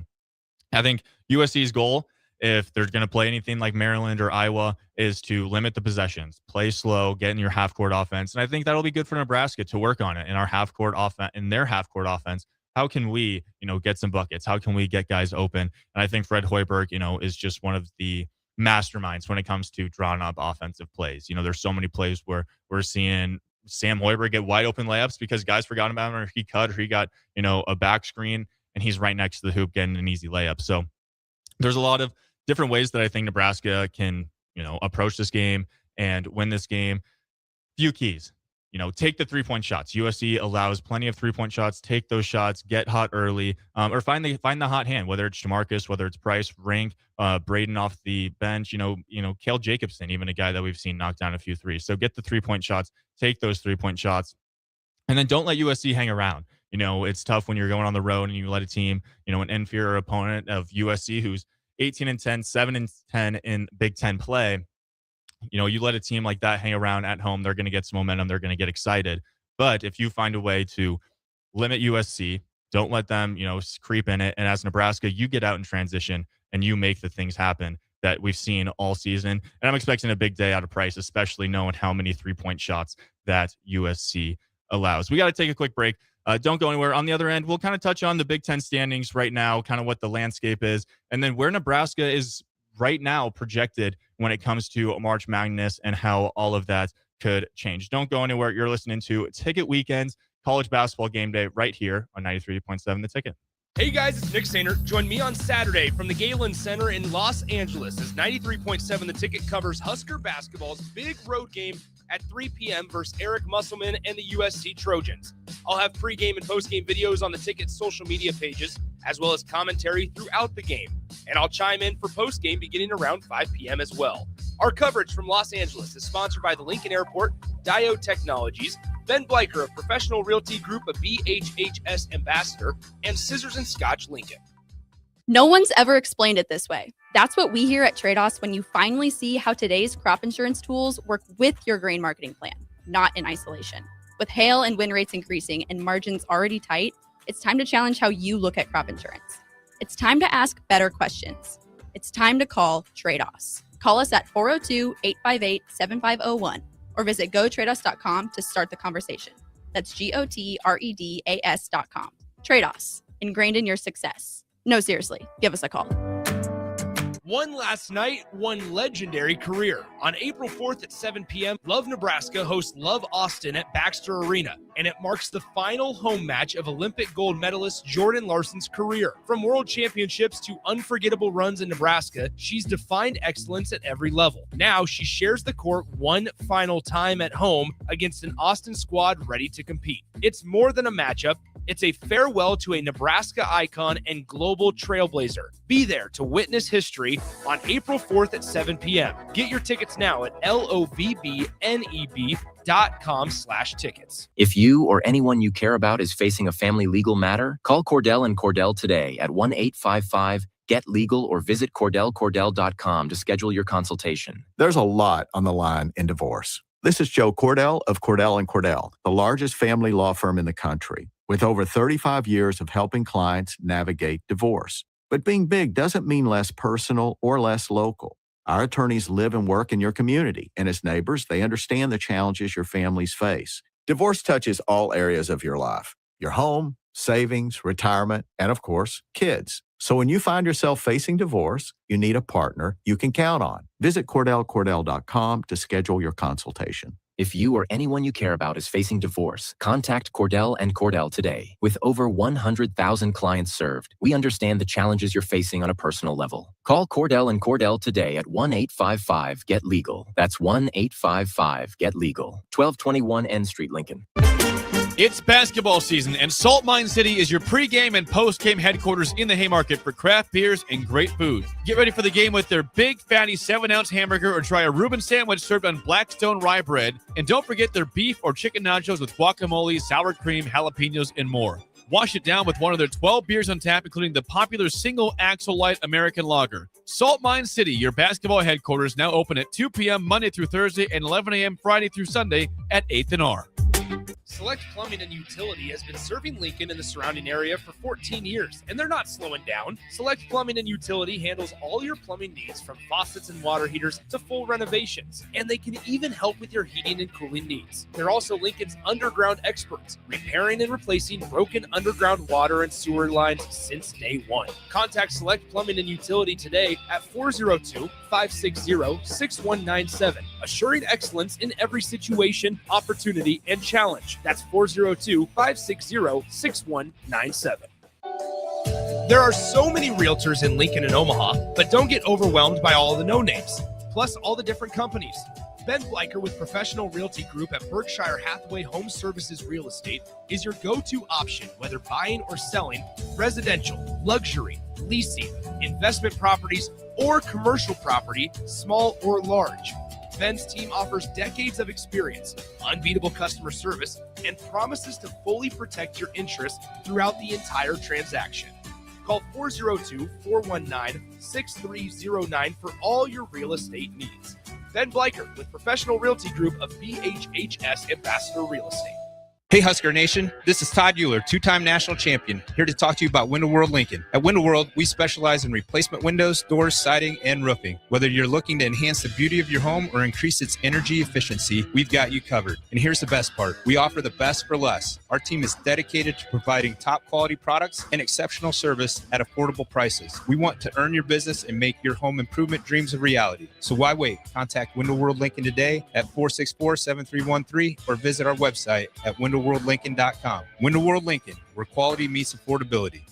I think USC's goal, if they're going to play anything like Maryland or Iowa, is to limit the possessions, play slow, get in your half-court offense. And I think that'll be good for Nebraska to work on it in our half-court offense, in their half-court offense. How can we, get some buckets? How can we get guys open? And I think Fred Hoiberg, is just one of the masterminds when it comes to drawing up offensive plays. There's so many plays where we're seeing Sam Hoiberg get wide open layups because guys forgot about him, or he cut, or he got, a back screen, and he's right next to the hoop getting an easy layup. So there's a lot of different ways that I think Nebraska can, approach this game and win this game. Few keys. Take the 3-point shots. USC allows plenty of 3-point shots. Take those shots, get hot early, or find the hot hand, whether it's Jamarcus, whether it's Price, Rink, Braden off the bench, Cale Jacobson, even a guy that we've seen knock down a few threes. So get the 3-point shots, take those 3-point shots, and then don't let USC hang around. It's tough when you're going on the road and you let a team, an inferior opponent of USC who's 18-10, 7-10 in Big Ten play. You let a team like that hang around at home, they're going to get some momentum. They're going to get excited. But if you find a way to limit USC, don't let them, creep in it. And as Nebraska, you get out in transition and you make the things happen that we've seen all season. And I'm expecting a big day out of Price, especially knowing how many 3-point shots that USC allows. We got to take a quick break. Don't go anywhere. On the other end, we'll kind of touch on the Big Ten standings right now, kind of what the landscape is, and then where Nebraska is right now projected when it comes to March Madness and how all of that could change. Don't go anywhere. You're listening to Ticket Weekends, college basketball game day right here on 93.7 The Ticket. Hey guys, it's Nick Sainer. Join me on Saturday from the Galen Center in Los Angeles as 93.7 The Ticket covers Husker basketball's big road game at 3 p.m. versus Eric Musselman and the USC Trojans. I'll have pregame and postgame videos on the Ticket's social media pages, as well as commentary throughout the game. And I'll chime in for postgame beginning around 5 p.m. as well. Our coverage from Los Angeles is sponsored by the Lincoln Airport, Diode Technologies, Ben Bleicher of Professional Realty Group, a BHHS ambassador, and Scissors and Scotch Lincoln. No one's ever explained it this way. That's what we hear at Trade-Offs when you finally see how today's crop insurance tools work with your grain marketing plan, not in isolation. With hail and wind rates increasing and margins already tight, it's time to challenge how you look at crop insurance. It's time to ask better questions. It's time to call Trade-Offs. Call us at 402-858-7501 or visit gotradeus.com to start the conversation. That's GOTREDAS.com. Trade-Offs, ingrained in your success. No, seriously, give us a call. One last night, one legendary career. On April 4th at 7 p.m., Love Nebraska hosts Love Austin at Baxter Arena, and it marks the final home match of Olympic gold medalist Jordan Larson's career. From world championships to unforgettable runs in Nebraska, she's defined excellence at every level. Now she shares the court one final time at home against an Austin squad ready to compete. It's more than a matchup. It's a farewell to a Nebraska icon and global trailblazer. Be there to witness history on April 4th at 7 p.m. Get your tickets now at lovbneb.com/tickets. If you or anyone you care about is facing a family legal matter, call Cordell and Cordell today at 1-855-GET-LEGAL or visit CordellCordell.com to schedule your consultation. There's a lot on the line in divorce. This is Joe Cordell of Cordell & Cordell, the largest family law firm in the country, with over 35 years of helping clients navigate divorce. But being big doesn't mean less personal or less local. Our attorneys live and work in your community, and as neighbors, they understand the challenges your families face. Divorce touches all areas of your life: your home, savings, retirement, and of course, kids. So when you find yourself facing divorce, you need a partner you can count on. Visit CordellCordell.com to schedule your consultation. If you or anyone you care about is facing divorce, contact Cordell and Cordell today. With over 100,000 clients served, we understand the challenges you're facing on a personal level. Call Cordell and Cordell today at 1-855-GET-LEGAL. That's 1-855-GET-LEGAL. 1221 N Street, Lincoln. It's basketball season, and Salt Mine City is your pregame and postgame headquarters in the Haymarket for craft beers and great food. Get ready for the game with their big, fatty 7-ounce hamburger or try a Reuben sandwich served on Blackstone rye bread. And don't forget their beef or chicken nachos with guacamole, sour cream, jalapenos, and more. Wash it down with one of their 12 beers on tap, including the popular Single Axle Light American Lager. Salt Mine City, your basketball headquarters, now open at 2 p.m. Monday through Thursday and 11 a.m. Friday through Sunday at 8th and R. Select Plumbing and Utility has been serving Lincoln and the surrounding area for 14 years, and they're not slowing down. Select Plumbing and Utility handles all your plumbing needs, from faucets and water heaters to full renovations, and they can even help with your heating and cooling needs. They're also Lincoln's underground experts, repairing and replacing broken underground water and sewer lines since day one. Contact Select Plumbing and Utility today at 402-560-6197, assuring excellence in every situation, opportunity, and challenge. That's 402-560-6197. There are so many realtors in Lincoln and Omaha, but don't get overwhelmed by all the no-names, plus all the different companies. Ben Bleicher with Professional Realty Group at Berkshire Hathaway Home Services Real Estate is your go-to option, whether buying or selling residential, luxury, leasing, investment properties, or commercial property, small or large. Ben's team offers decades of experience, unbeatable customer service, and promises to fully protect your interests throughout the entire transaction. Call 402-419-6309 for all your real estate needs. Ben Bleicher with Professional Realty Group of BHHS Ambassador Real Estate. Hey Husker Nation, this is Todd Euler, two-time national champion, here to talk to you about Window World Lincoln. At Window World, we specialize in replacement windows, doors, siding, and roofing. Whether you're looking to enhance the beauty of your home or increase its energy efficiency, we've got you covered. And here's the best part. We offer the best for less. Our team is dedicated to providing top quality products and exceptional service at affordable prices. We want to earn your business and make your home improvement dreams a reality. So why wait? Contact Window World Lincoln today at 464-7313 or visit our website at windowworldlincoln.com. Window World Lincoln, where quality meets affordability.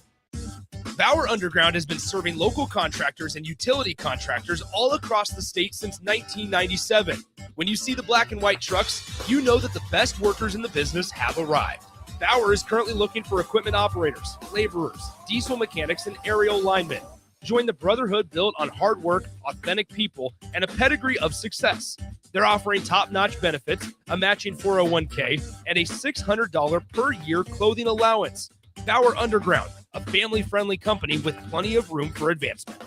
Bauer Underground has been serving local contractors and utility contractors all across the state since 1997. When you see the black and white trucks, you know that the best workers in the business have arrived. Bauer is currently looking for equipment operators, laborers, diesel mechanics, and aerial linemen. Join the brotherhood built on hard work, authentic people, and a pedigree of success. They're offering top-notch benefits, a matching 401k, and a $600 per year clothing allowance. Bauer Underground, a family-friendly company with plenty of room for advancement.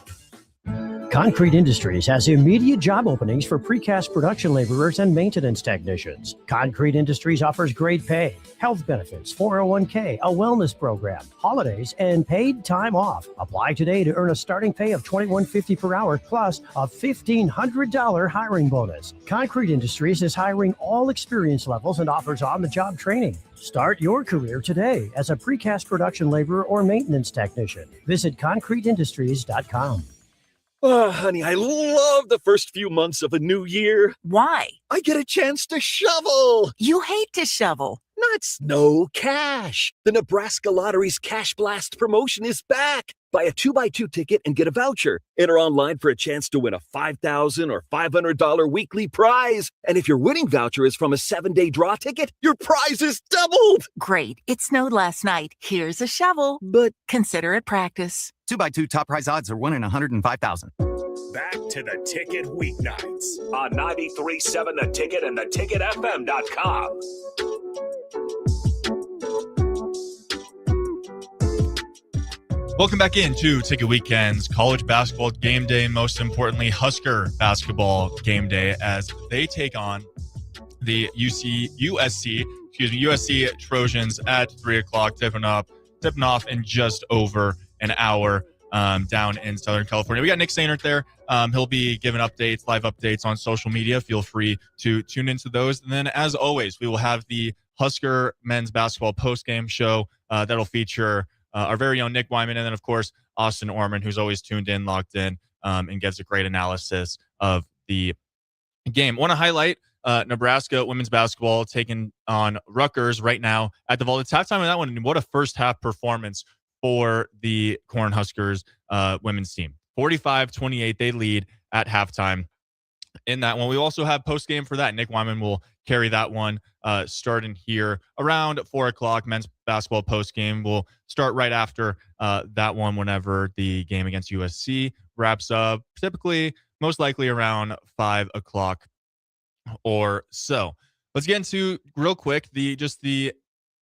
Concrete Industries has immediate job openings for precast production laborers and maintenance technicians. Concrete Industries offers great pay, health benefits, 401k, a wellness program, holidays, and paid time off. Apply today to earn a starting pay of $21.50 per hour plus a $1,500 hiring bonus. Concrete Industries is hiring all experience levels and offers on-the-job training. Start your career today as a precast production laborer or maintenance technician. Visit concreteindustries.com. Oh, honey, I love the first few months of a new year. Why? I get a chance to shovel. You hate to shovel. Not snow, cash. The Nebraska Lottery's Cash Blast promotion is back. Buy a 2x2 ticket and get a voucher. Enter online for a chance to win a $5,000 or $500 weekly prize. And if your winning voucher is from a 7-day draw ticket, your prize is doubled. Great. It snowed last night. Here's a shovel. But consider it practice. 2x2 top prize odds are 1 in 105,000. Back to the Ticket weeknights on 93.7 The Ticket and theticketfm.com. Welcome back into Ticket Weekends, college basketball game day, most importantly, Husker basketball game day as they take on the USC Trojans at 3 o'clock, tipping off in just over an hour down in Southern California. We got Nick Sainert there. He'll be giving live updates on social media. Feel free to tune into those. And then, as always, we will have the Husker men's basketball post-game show that'll feature our very own Nick Wyman, and then, of course, Austin Orman, who's always tuned in, locked in, and gives a great analysis of the game. Want to highlight Nebraska women's basketball taking on Rutgers right now at the Vault. It's halftime of that one, and what a first-half performance for the Cornhuskers women's team. 45-28, they lead at halftime in that one. We also have post-game for that. Nick Wyman will carry that one starting here around 4 o'clock. Men's basketball post-game will start right after that one whenever the game against USC wraps up, typically, most likely around 5 o'clock or so. Let's get into, real quick,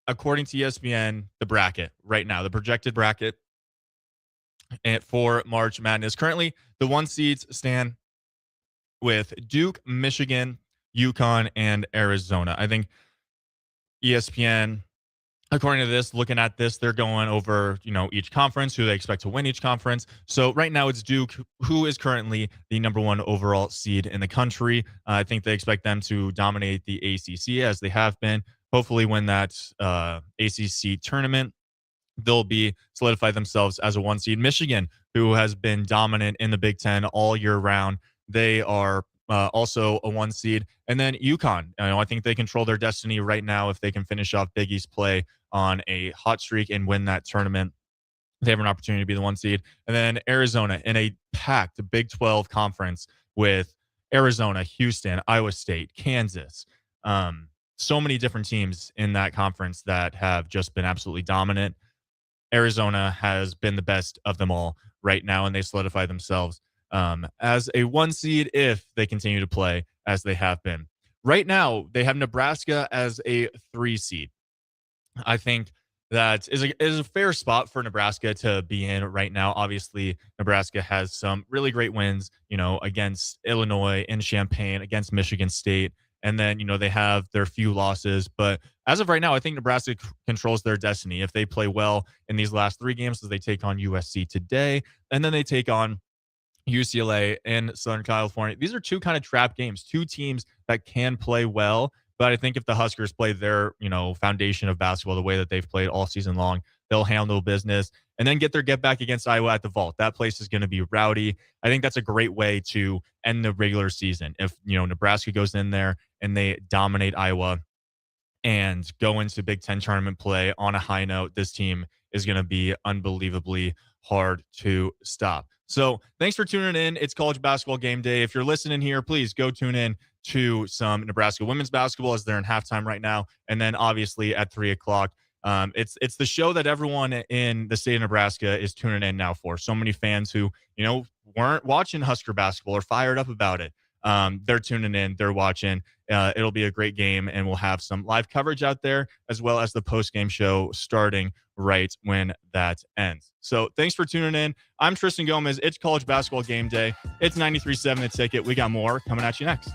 according to ESPN, the bracket right now, the projected bracket for March Madness. Currently, the 1 seeds stand with Duke, Michigan, UConn, and Arizona. I think ESPN, according to this, looking at this, they're going over, each conference, who they expect to win each conference. So right now it's Duke, who is currently the number 1 overall seed in the country. I think they expect them to dominate the ACC as they have been. Hopefully win that ACC tournament. They'll be solidify themselves as a 1 seed. Michigan, who has been dominant in the Big Ten all year round, they are also a 1 seed. And then UConn, I think they control their destiny right now. If they can finish off Big East play on a hot streak and win that tournament, they have an opportunity to be the 1 seed. And then Arizona in a packed Big 12 conference with Arizona, Houston, Iowa State, Kansas. So many different teams in that conference that have just been absolutely dominant. Arizona has been the best of them all right now, and they solidify themselves as a 1 seed if they continue to play as they have been. Right now, they have Nebraska as a 3 seed. I think that is a fair spot for Nebraska to be in right now. Obviously, Nebraska has some really great wins, against Illinois in Champaign, against Michigan State, and then, they have their few losses. But as of right now, I think Nebraska controls their destiny. If they play well in these last 3 games, as they take on USC today, and then they take on UCLA in Southern California. These are 2 kind of trap games, 2 teams that can play well. But I think if the Huskers play their, foundation of basketball the way that they've played all season long, they'll handle business and then get back against Iowa at the Vault. That place is going to be rowdy. I think that's a great way to end the regular season. If, Nebraska goes in there and they dominate Iowa and go into Big Ten tournament play on a high note, this team is going to be unbelievably hard to stop. So thanks for tuning in. It's college basketball game day. If you're listening here, please go tune in to some Nebraska women's basketball as they're in halftime right now. And then obviously at 3:00, it's the show that everyone in the state of Nebraska is tuning in now for. So many fans who, weren't watching Husker basketball or fired up about it. They're tuning in, they're watching. It'll be a great game, and we'll have some live coverage out there as well as the post-game show starting right when that ends. So thanks for tuning in. I'm Tristan Gomes. It's college basketball game day. It's 93.7 The Ticket. We got more coming at you next.